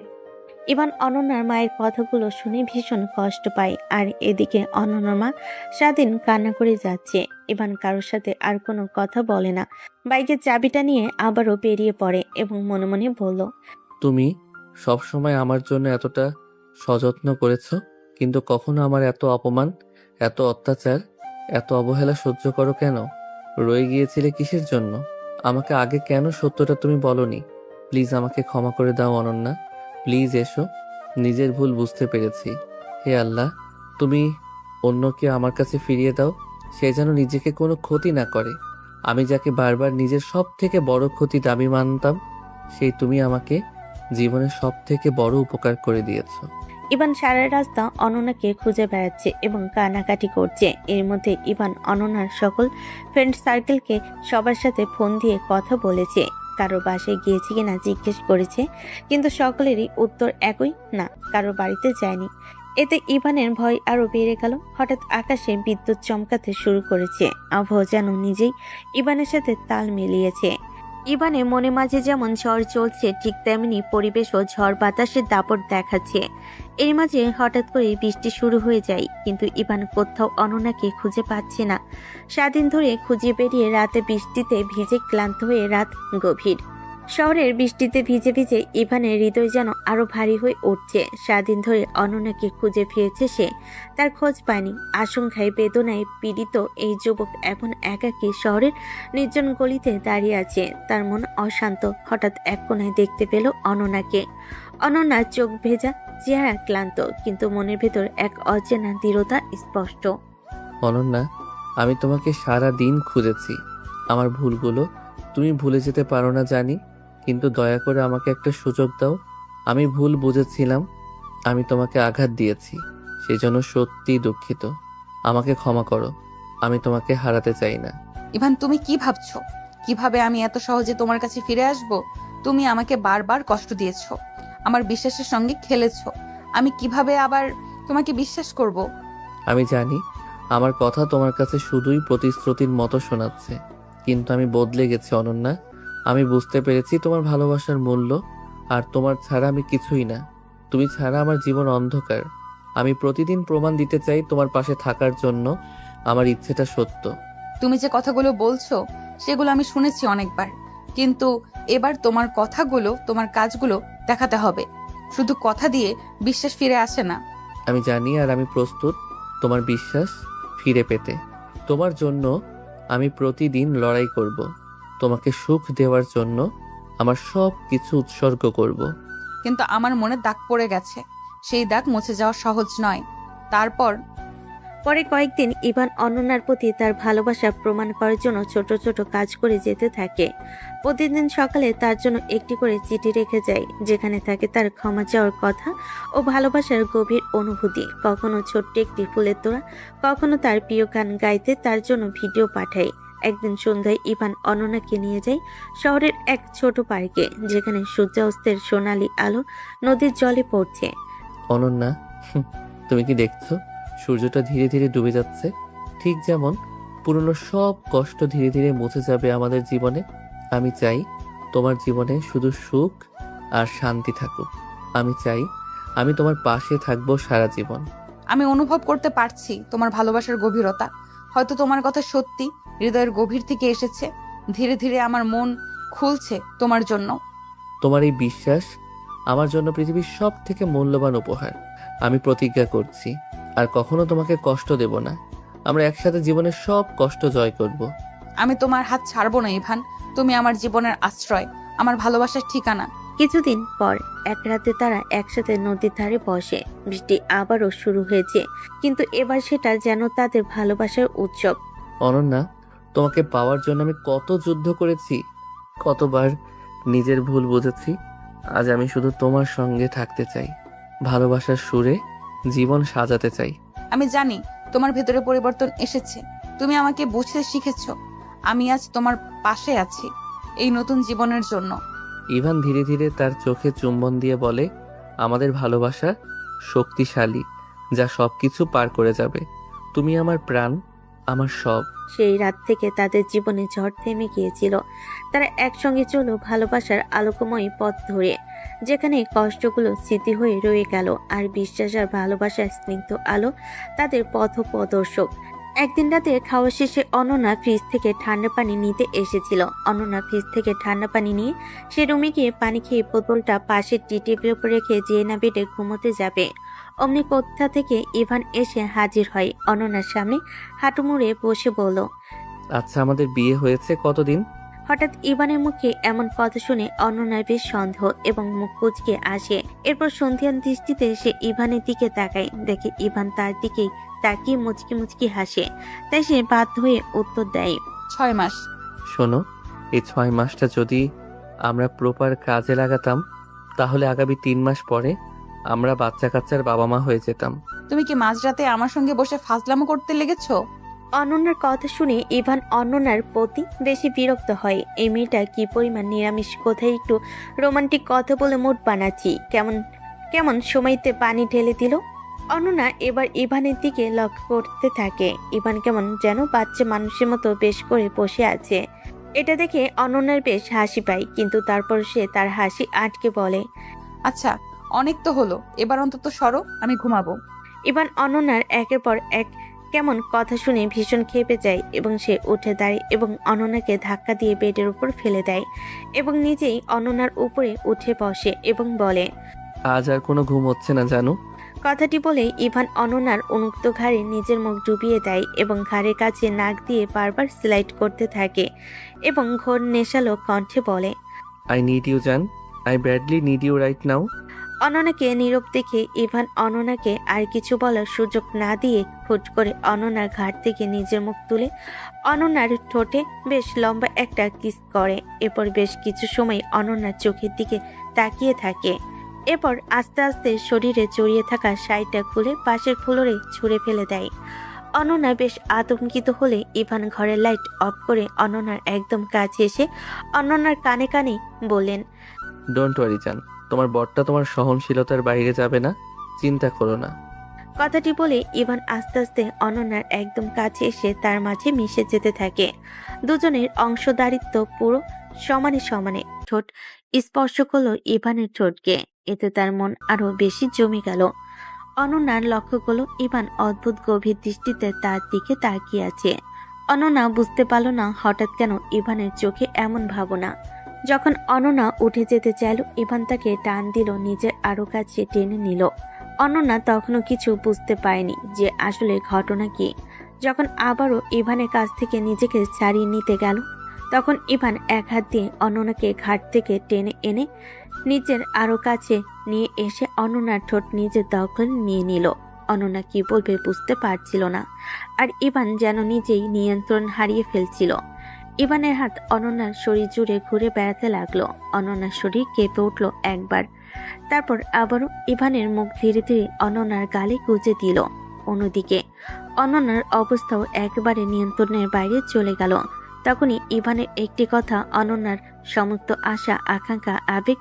ইভান অনন্যার মায়ের কথাগুলো শুনে ভীষণ কষ্ট পায়। আর এদিকে অনন্যার মা সারাদিন কান্না করে যাচ্ছে ইভান কারোর সাথে আর কোনো কথা বলে না। বাইকের চাবিটা নিয়ে আবারও বেরিয়ে পড়ে এবং মনে মনে বলল, তুমি সবসময় আমার জন্য এতটা সযত্ন করেছো, কিন্তু কখনো আমার এত অপমান, এত অত্যাচার, এত অবহেলা সহ্য করো কেন? রয়ে গিয়েছিলে কিসের জন্য? আমাকে আগে কেন সত্যটা তুমি বলনি? প্লিজ আমাকে ক্ষমা করে দাও অনন্যা, প্লিজ এসো। নিজের ভুল বুঝতে পেরেছি। হে আল্লাহ, তুমি অন্যকে আমার কাছে ফিরিয়ে দাও, সে যেন নিজেকে কোনো ক্ষতি না করে। আমি যাকে বারবার নিজের সব থেকে বড় ক্ষতি দাবি মানতাম, সেই তুমি আমাকে জীবনের সব থেকে বড় উপকার করে দিয়েছো। ইভান সারা রাস্তা অনন্যাকে খুঁজে বেড়াচ্ছে এবং কানাকাটি করছে। এর মধ্যে ইভান অনন্যার সকল ফ্রেন্ড সার্কেলকে সবার সাথে ফোন দিয়ে কথা বলেছে, কারো বাসায় গিয়েছে কিনা জিজ্ঞেস করেছে, কিন্তু সকলেরই উত্তর একই, না, কারো বাড়িতে যায়নি। এতে ইভানের ভয় আরো বেড়ে গেল। হঠাৎ আকাশে বিদ্যুৎ চমকাতে শুরু করেছে। আবহাওয়া যেন নিজেই ইভানের সাথে তাল মিলিয়েছে। ইভানের মনে মাঝে যেমন ঝড় চলছে, ঠিক তেমনি পরিবেশও ঝড় বাতাসের দাপট দেখাচ্ছে। এর মাঝে হঠাৎ করে বৃষ্টি শুরু হয়ে যায়, কিন্তু ইভান কোথাও অনন্যাকে খুঁজে পাচ্ছে না। সারাদিন ধরে খুঁজে বেরিয়ে রাতে বৃষ্টিতে ভিজে ক্লান্ত হয়ে রাত গভীর। শহরের বৃষ্টিতে ভিজে ভিজে ইভানের হৃদয় যেন আরো ভারী হয়ে উঠছে। সারাদিন ধরে অনন্যাকে খুঁজে ফিরেছে সে, তার খোঁজ পায়নি। আশঙ্কায় বেদনায় পীড়িত এই যুবক এখন একাকী শহরের নির্জন গলিতে দাঁড়িয়ে আছে। তার মন অশান্ত। হঠাৎ এক কোণায় দেখতে পেল অনন্যাকে। অনন্যার চোখ ভেজা, চেহারা ক্লান্ত, কিন্তু মনের ভেতর এক অচেনা দৃঢ়তা স্পষ্ট। অনন্যা, আমি তোমাকে সারা দিন খুঁজেছি। আমার ভুলগুলো তুমি ভুলে যেতে পারো না জানি, কিন্তু দয়া করে আমাকে একটা সুযোগ দাও। আমি ভুল বুঝেছিলাম, আমি তোমাকে আঘাত দিয়েছি, সেই জন্য সত্যি দুঃখিত। আমাকে ক্ষমা করো, আমি তোমাকে হারাতে চাই না। ইভান, তুমি কি ভাবছো? কিভাবে আমি এত সহজে তোমার কাছে ফিরে আসব? তুমি আমাকে বারবার কষ্ট দিয়েছো, আমার বিশ্বাসের সঙ্গে খেলেছো। আমি কিভাবে আবার তোমাকে বিশ্বাস করব? আমি জানি আমার কথা তোমার কাছে শুধুই প্রতিশ্রুতির মতো শোনাচ্ছে, কিন্তু আমি বদলে গেছি অনন্যা। আমি বুঝতে পেরেছি তোমার ভালোবাসার মূল্য, আর তোমার ছাড়া আমি কিছুই না। তুমি ছাড়া আমার জীবন অন্ধকার। আমি প্রতিদিন প্রমাণ দিতে চাই তোমার পাশে থাকার জন্য আমার ইচ্ছেটা সত্য। তুমি যে কথাগুলো বলছো সেগুলো আমি শুনেছি অনেকবার, কিন্তু এবার তোমার কথাগুলো, তোমার কাজগুলো দেখাতে হবে। শুধু কথা দিয়ে বিশ্বাস ফিরে আসে না। আমি জানি, আর আমি প্রস্তুত তোমার বিশ্বাস ফিরে পেতে। তোমার জন্য আমি প্রতিদিন লড়াই করব। তোমাকে সুখ দেওয়ার জন্য আমার সব কিছু উৎসর্গ করব। কিন্তু আমার মনে দাগ পড়ে গেছে, সেই দাগ মুছে যাওয়া সহজ নয়। তারপর পরে কয়েকদিন ইভান অনন্যার প্রতি তার ভালোবাসা প্রমাণ করার জন্য ছোট ছোট কাজ করে যেতে থাকে। প্রতিদিন সকালে তার জন্য একটি করে চিঠি রেখে যায়, যেখানে থাকে তার ক্ষমা চাওয়ার কথা ও ভালোবাসার গভীর অনুভূতি। কখনো ছোট্ট একটি ফুলের তোড়া, কখনো তার প্রিয় গান গাইতে তার জন্য ভিডিও পাঠায়। একদিন সন্ধ্যায় ইভান অনন্যাকে নিয়ে যায় শহরের এক ছোট পার্কে, যেখানে সূর্যাস্তের সোনালী আলো নদীর জলে পড়ছে। অনন্যা, তুমি কি দেখছো? সূর্যটা ধীরে ধীরে ডুবে যাচ্ছে, ঠিক যেমন পুরনো সব কষ্ট ধীরে ধীরে মুছে যাবে আমাদের জীবনে। আমি চাই তোমার জীবনে শুধু সুখ আর শান্তি থাকুক। আমি চাই আমি তোমার পাশে থাকবো সারা জীবন। আমি অনুভব করতে পারছি তোমার ভালোবাসার গভীরতা। হয়তো তোমার কথা সত্যি হৃদয়ের গভীর থেকে এসেছে। ধীরে ধীরে আমার মন খুলছে তোমার জন্য। তোমার এই বিশ্বাস আমার জন্য পৃথিবীর সব থেকে মূল্যবান উপহার। আমি প্রতিজ্ঞা করছি আর কখনো তোমাকে কষ্ট দেব না। আমরা একসাথে জীবনের সব কষ্ট জয় করব। আমি তোমার হাত ছাড়বো না ইভান। তুমি আমার জীবনের আশ্রয়, আমার ভালোবাসার ঠিকানা। কিছুদিন পর এক রাতে তারা একসাথে নদীর ধারে বসে। বৃষ্টি আবারও শুরু হয়েছে, কিন্তু এবার সেটা যেন তাদের ভালোবাসার উৎসব। অনন্যা, তোমাকে পাওয়ার জন্য আমি কত যুদ্ধ করেছি, কতবার নিজের ভুল বুঝেছি। আজ আমি শুধু তোমার সঙ্গে থাকতে চাই, ভালোবাসার সুরে জীবন সাজাতে চাই। আমি জানি তোমার ভেতরে পরিবর্তন এসেছে। তুমি আমাকে বুঝতে শিখেছো। আমি আজ তোমার পাশে আছি এই নতুন জীবনের জন্য। ইভান ধীরে ধীরে তার চোখে চুম্বন দিয়ে বলে, আমাদের ভালোবাসা শক্তিশালী, যা সবকিছু পার করে যাবে। তুমি আমার প্রাণ, আমার সব। সেই রাত থেকে তাদের জীবনে ঝড় থেমে গিয়েছিল। তারা একসঙ্গে চলো ভালোবাসার আলোকময় পথ ধরে, যেখানে কষ্টগুলো স্মৃতি হয়ে রয়ে গেল আর বিশ্বাস আর ভালোবাসার স্নিগ্ধ আলো তাদের পথ প্রদর্শক। একদিন রাতে খাওয়া শেষে অনন্যা ফ্রিজ থেকে ঠান্ডা পানি নিতে এসেছিল। অনন্যা ফ্রিজ থেকে ঠান্ডা পানি নিয়ে সে রুমে গিয়ে পানি খেয়ে বোতলটা পাশের টি টেবিলের উপর রেখে যেয়ে না বেডে ঘুমোতে যাবে, অমনি কোথা থেকে ইভান এসে হাজির হয়। অনন্যার সামনে হাঁটু মুড়ে বসে বলল, আচ্ছা, আমাদের বিয়ে হয়েছে কতদিন? হঠাৎ ইভানের মুখে এমন কথা শুনে অনন্যার বেশ সন্দেহ এবং মুখ কুঁচকে আসে। এরপর সন্ধিয়ান দৃষ্টিতে সে ইভানের দিকে তাকায়, দেখে ইভান তার দিকেই তাকিয়ে মুচকি মুচকি হাসে। তাই সে বাধ্য হয়ে উত্তর দেয়, 6 মাস। শোনো, এই 6 মাসটা যদি আমরা প্রপার কাজে লাগাতাম তাহলে আগামী 3 মাস পরে আমরা বাচ্চা কাচ্চার বাবা মা হয়ে যেতাম। তুমি কি মাঝরাতে আমার সঙ্গে বসে ফাজলামো করতে লেগেছো? অনন্যার কথা শুনে ইভান অনন্যার প্রতি বেশি বিরক্ত হয়। এই মেয়েটা কি পরিমাণ নিরামিষ, কোথায় একটু রোমান্টিক কথা বলে মুড বানাচ্ছি, কেমন কেমন সময়তে পানি ঢেলে দিল। অনন্যা এবার ইভানের দিকে লক্ষ্য করতে থাকে। ইভান কেমন যেন বাচ্চা মানুষের মতো বেশ করে বসে আছে। এটা দেখে অনন্যার বেশ হাসি পায়, কিন্তু তারপর সে তার হাসি আটকে বলে, আচ্ছা, অনেক তো হলো, এবার অন্তত সরো, আমি ঘুমাবো। ইভান অনন্যার একের পর এক কেমন কথা শুনে ভীষণ ক্ষেপে যায় এবং সে উঠে দাঁড়ায় এবং অনন্যাকে ধাক্কা দিয়ে বেডের উপর ফেলে দেয় এবং নিজেই অনন্যার উপরে উঠে বসে এবং বলে, আজ আর কোনো ঘুম হচ্ছে না জানো। কথাটি বলে ইভান অনন্যার উন্মুক্ত ঘাড়ে নিজের মুখ ডুবিয়ে দেয় এবং ঘাড়ের কাছে নাক দিয়ে বারবার স্লাইড করতে থাকে এবং ঘোর নেশালো কণ্ঠে বলে, আই নিড ইউ জান, I badly need you right now. অনন্যাকে নীরব দেখে ইভান অনন্যাকে আর কিছু বলার সুযোগ না দিয়ে হুট করে অনন্যার ঘাট থেকে নিজের মুখ তুলে অনন্যার ঠোঁটে বেশ লম্বা একটা কিস করে। এরপর বেশ কিছু সময় অনন্যার চোখের দিকে তাকিয়ে থাকে। এরপর আস্তে আস্তে শরীরে জড়িয়ে থাকা শাড়িটা খুলে পাশের ফ্লোরে ছুঁড়ে ফেলে দেয়। অনন্যা বেশ আতঙ্কিত হলে ইভান ঘরের লাইট অফ করে অনন্যার একদম কাছে এসে অনন্যার কানে কানে বললেন, ডোন্ট ওয়ারি জান, তোমার বরটা তোমার সহনশীলতার বাইরে যাবে না, চিন্তা করো না। কথাটি বলে ইভান আস্তে আস্তে অনন্যার একদম কাছে এসে তার মাঝে মিশে যেতে থাকে। দুজনের অংশদারিত্ব পুরো সমানে সমানে। ঠোঁট স্পর্শ করলো ইভানের ঠোঁটকে, এতে তার মন আরো বেশি জমে গেল। অনন্যার লক্ষ্য করলো ইভান অদ্ভুত গভীর দৃষ্টিতে তার দিকে তাকিয়ে আছে। অনন্যা বুঝতে পারল না হঠাৎ কেন ইভানের চোখে এমন ভাবনা। যখন অনন্যা উঠে যেতে চাইল, ইভান তাকে টান দিল, নিজের আরো কাছে টেনে নিল। অনন্যা তখনও কিছু বুঝতে পারেনি যে আসলে ঘটনা কি। যখন আবারও ইভানের কাছ থেকে নিজেকে ছাড়িয়ে নিতে গেল, তখন ইভান এক হাত দিয়ে অনন্যাকে ঘাট থেকে টেনে এনে নিজের আরো কাছে নিয়ে এসে অনন্যার ঠোঁট নিজের দখল নিয়ে নিল। অনন্যা কি বলবে বুঝতে পারছিল না, আর ইভান যেন নিজেই নিয়ন্ত্রণ হারিয়ে ফেলছিল। ইভানের হাত অনন্যার শরীর জুড়ে ঘুরে বেড়াতে লাগলো। অনন্যার শরীর কেঁপে উঠল একবার, তারপর আবারও ইভানের মুখ ধীরে ধীরে অনন্যার গালে গুজে দিল। অন্যদিকে অনন্যার অবস্থাও একেবারে নিয়ন্ত্রণের বাইরে চলে গেল। তখনই ইভানের একটি কথা অনন্যার সমস্ত আশা আকাঙ্ক্ষা আবেগ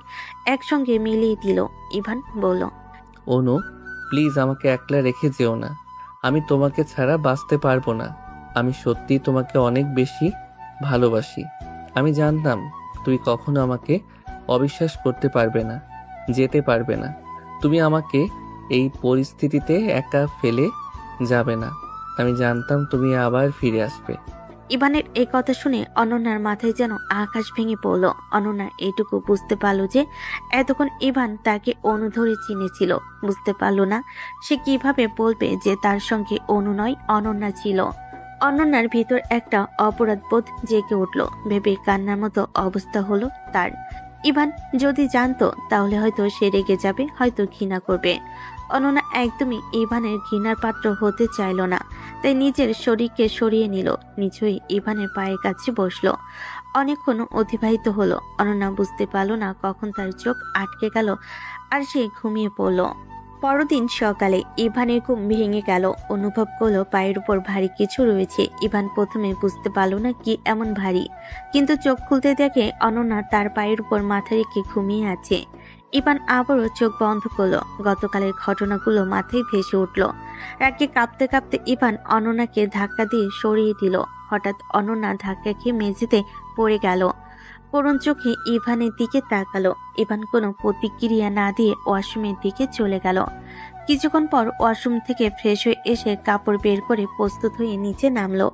একসঙ্গে মিলিয়ে দিল। ইভান বলল, অনু, প্লিজ আমাকে একলা রেখে যেও না, আমি তোমাকে ছাড়া বাঁচতে পারবো না। আমি সত্যি তোমাকে অনেক বেশি ভালোবাসি। আমি জানতাম তুই কখনো আমাকে অবিশ্বাস করতে পারবে না, যেতে পারবে না। তুমি আমাকে এই পরিস্থিতিতে একা ফেলে যাবে না। আমি জানতাম তুমি আবার ফিরে আসবে। ইভানের এই কথা শুনে অনন্যার মাথায় যেন আকাশ ভেঙে পড়ল। অনন্যা এইটুকু বুঝতে পারল যে এতক্ষণ ইভান তাকে অনু ধরে চিনেছিল। বুঝতে পারল না সে কিভাবে বলবে যে তার সঙ্গে অনু নয়, অনন্যা ছিল। অনন্যার ভিতর একটা অপরাধবোধ জেগে উঠল, ভেবে কান্নার মতো অবস্থা হলো তার। ইভান যদি জানতো তাহলে হয়তো সে রেগে যাবে, হয়তো ঘৃণা করবে। অনন্যা একদমই ইভানের ঘৃণার পাত্র হতে চাইল না, তাই নিজের শরীরকে সরিয়ে নিল, নিজেই ইভানের পায়ের কাছে বসলো। অনেকক্ষণ অতিবাহিত হলো। অনন্যা বুঝতে পারল না কখন তার চোখ আটকে গেল আর সে ঘুমিয়ে পড়ল। পরদিন সকালে ইভানের ঘুম ভেঙে গেল। অনুভব করলো পায়ের উপর ভারী কিছু রয়েছে। ইভান প্রথমে বুঝতে পারল না কি এমন ভারী, কিন্তু চোখ খুলতে দেখে অনন্যা তার পায়ের উপর মাথা রেখে ঘুমিয়ে আছে। ইভান আবারও চোখ বন্ধ করলো। গতকালের ঘটনাগুলো মাথায় ভেসে উঠল। রাগে কাঁপতে কাঁপতে ইভান অনন্যাকে ধাক্কা দিয়ে সরিয়ে দিল। হঠাৎ অনন্যা ধাক্কা খেয়ে মেঝেতে পড়ে গেল। করুণ চোখে ইভানের দিকে তাকালো। ইভান কোনো প্রতিক্রিয়া না দিয়ে ওয়াশরুমের দিকে চলে গেল। কিছুক্ষণ পর ওয়াশরুম থেকে ফ্রেশ হয়ে এসে কাপড় বের করে প্রস্তুত হয়ে নিচে নামলো।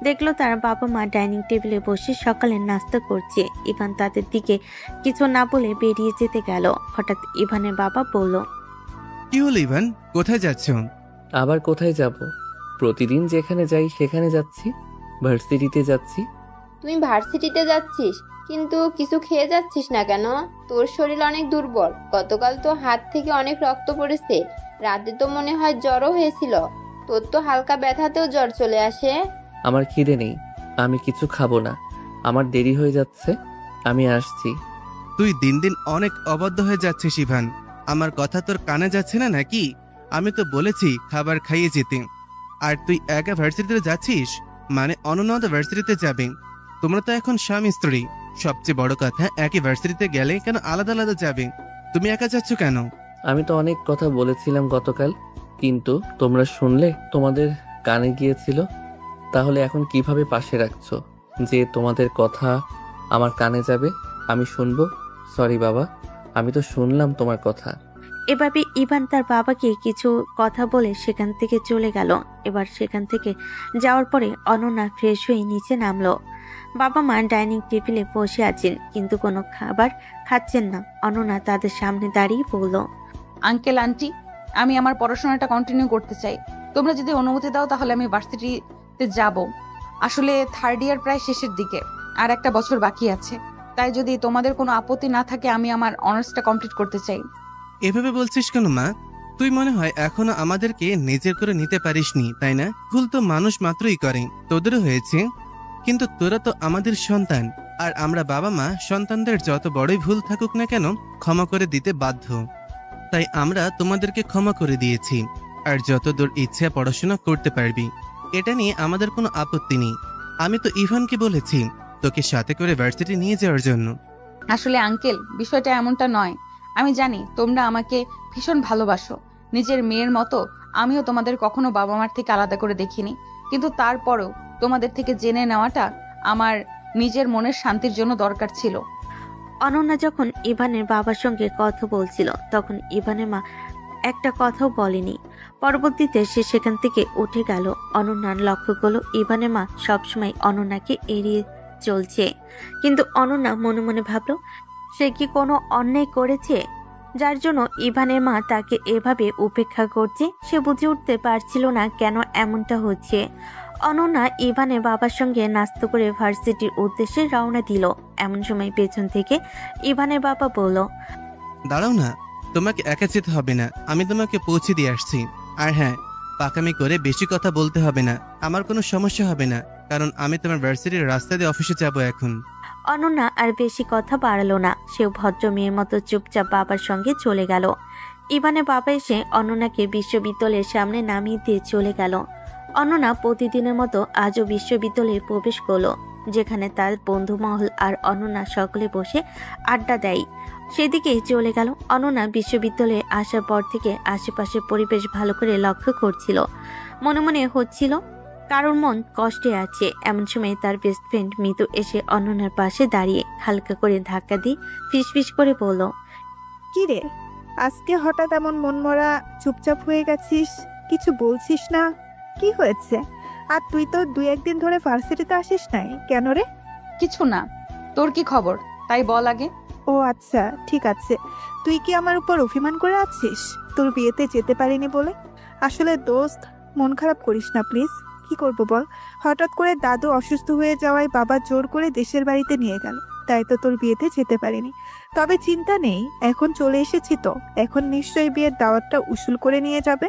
দেখলো তার বাবা মা ডাইনিং টেবিলে বসে সকালের নাস্তা করছে। ইভান তাদের দিকে কিছু না বলে বেরিয়ে যেতে গেল। হঠাৎ ইভানের বাবা বলল, কি হলো ইভান, কোথায় যাচ্ছ? আবার কোথায় যাব? প্রতিদিন যেখানে যাই সেখানে যাচ্ছি। ভার্সিটিতে যাচ্ছি। তুই ভার্সিটিতে যাচ্ছিস, কিন্তু কিছু খেয়ে যাচ্ছিস না কেন? তোর শরীর অনেক দুর্বল, গতকাল তো হাত থেকে অনেক রক্ত পড়েছে, রাতে তো মনে হয় জ্বরও হয়েছিল। তোর তো হালকা ব্যথাতেও জ্বর চলে আসে। আমার খিদে নেই, আমি কিছু খাবো না। আমার দেরি হয়ে যাচ্ছে, আমি আসছি। তুই দিন দিন অনেক অবাধ্য হয়ে যাচ্ছিস ইভান। আমার কথা তোর কানে যাচ্ছে না নাকি? আমি তো বলেছি খাবার খাইয়ে যেতে। আর তুই একা ভার্সিটিতে যাচ্ছিস, মানে অনন্যা ভার্সিটিতে যাবে। তোমরা তো এখন স্বামী স্ত্রী। সবচেয়ে বড় কথা, একই ভার্সিটিতে গেলে কেন আলাদা আলাদা যাবে? তুমি একা যাচ্ছ কেন? আমি তো অনেক কথা বলেছিলাম গতকাল, কিন্তু তোমরা শুনলে? তোমাদের কানে গিয়েছিল। তাহলে এখন কিভাবে পাশে রাখছো যে তোমাদের কথা আমার কানে যাবে, আমি শুনবো? সরি বাবা, আমি তো শুনলাম তোমার কথা। এভাবে ইভান তার বাবাকে কিছু কথা বলে সেখান থেকে চলে গেল। এবার সেখান থেকে যাওয়ার পরে অনন্যা ফ্রেশ হয়ে নিচে নামলো। বাবা মা ডাইনিং টেবিলে বসে আছেন, কিন্তু কোনো খাবার খাচ্ছেন না। অনন্যা তাদের সামনে দাঁড়িয়ে বলল, আঙ্কেল আন্টি, আমি আমার পড়াশোনাটা কন্টিনিউ করতে চাই। তোমরা যদি অনুমতি দাও তাহলে আমি ভার্সিটিতে যাব। আসলে থার্ড ইয়ার প্রায় শেষের দিকে, আর একটা বছর বাকি আছে। তাই যদি তোমাদের কোনো আপত্তি না থাকে আমি আমার অনার্সটা কমপ্লিট করতে চাই। এভাবে বলছিস কেন মা? তুই মনে হয় এখনো আমাদেরকে নিজের করে নিতে পারিসনি, তাই না? ভুল তো মানুষ মাত্রই করে, তোদেরও হয়েছে। কিন্তু তোরা তো আমাদের সন্তান, আর আমরা বাবা মা সন্তানদের যত বড়ই ভুল থাকুক না কেন ক্ষমা করে দিতে বাধ্য। তাই আমরা তোমাদেরকে ক্ষমা করে দিয়েছি। আর যত দূর ইচ্ছা পড়াশোনা করতে পারবি, এটা নিয়ে আমাদের কোনো আপত্তি নেই। আমি তো ইভানকে বলেছি তোকে সাথে করে ভার্সিটি নিয়ে যাওয়ার জন্য। আসলে আঙ্কেল, বিষয়টা এমনটা নয়। আমি জানি তোমরা আমাকে ভীষণ ভালোবাসো, নিজের মেয়ের মতো। আমিও তোমাদের কখনো বাবা মার থেকে আলাদা করে দেখিনি, কিন্তু তারপরেও তোমাদের থেকে জেনে নেওয়াটা আমার নিজের মনের শান্তির জন্য দরকার ছিল। অনন্যা যখন ইভানের বাবার সঙ্গে কথা বলছিল তখন ইভানের মা একটা কথাও বলেনি। পরবর্তীতে সে সেখান থেকে উঠে গেল। অনন্যার লক্ষ্য করলো ইভানের মা সবসময় অনন্যাকে এড়িয়ে চলছে। কিন্তু অনন্যা মনে মনে ভাবল, সে কি কোনো অন্যায় করেছে যার জন্য ইভানের মা তাকে এভাবে উপেক্ষা করছে? সে বুঝে উঠতে পারছিল না কেন এমনটা হচ্ছে। অনন্যা ইভানের বাবার সঙ্গে নাস্তা করে ভার্সিটির উদ্দেশ্যে রওনা দিল। এমন সময় পেছন থেকে ইভানের বাবা বলল, দাঁড়াও না, তোমাকে একা যেতে হবে না, আমি তোমাকে পৌঁছে দিয়ে আসছি। আর হ্যাঁ, পাকামি করে বেশি কথা বলতে হবে না, আমার কোনো সমস্যা হবে না, কারণ আমি তোমার ভার্সিটির রাস্তা দিয়ে অফিসে যাব এখন। অনন্যা আর বেশি কথা বাড়ালো না। সেও ভদ্র মেয়ের মতো চুপচাপ বাবার সঙ্গে চলে গেল। ইভানের বাবা এসে অনন্যাকে বিশ্ববিদ্যালয়ের সামনে নামিয়ে দিয়ে চলে গেল। অনন্যা প্রতিদিনের মতো আজও বিশ্ববিদ্যালয়ে প্রবেশ করলো, যেখানে তার বন্ধু মহল আর অনন্যা সকলে বসে আড্ডা দেয়। সেদিকেই চলে গেল। অনন্যা বিশ্ববিদ্যালয়ে আসার পর থেকে আশেপাশের পরিবেশ ভালো করে লক্ষ্য করছিল। মনে মনে হচ্ছিল কারোর মন কষ্টে আছে। এমন সময় তার বেস্ট ফ্রেন্ড মিতু এসে অনন্যার পাশে দাঁড়িয়ে হালকা করে ধাক্কা দিয়ে ফিসফিস করে বলল, কি রে, আজকে হঠাৎ এমন মনমরা চুপচাপ হয়ে গেছিস? কিছু বলছিস না, কি হয়েছে? আর তুই তো 2-1 দিন ধরে ভার্সিটিতে আসিস নাই কেন রে? কিছু না, তোর কি খবর তাই বল আগে। ও আচ্ছা, ঠিক আছে। তুই কি আমার উপর অভিমান করে আছিস তোর বিয়েতে যেতে পারিনি বলে? আসলে দোস্ত, মন খারাপ করিস না প্লিজ। কি করব বল, হঠাৎ করে দাদু অসুস্থ হয়ে যাওয়ায় বাবা জোর করে দেশের বাড়িতে নিয়ে গেল, তাই তো তোর বিয়েতে যেতে পারিনি। তবে চিন্তা নেই, এখন চলে এসেছি তো, এখন নিশ্চয়ই বিয়ের দাওয়াতটা উসুল করে নিয়ে যাবে।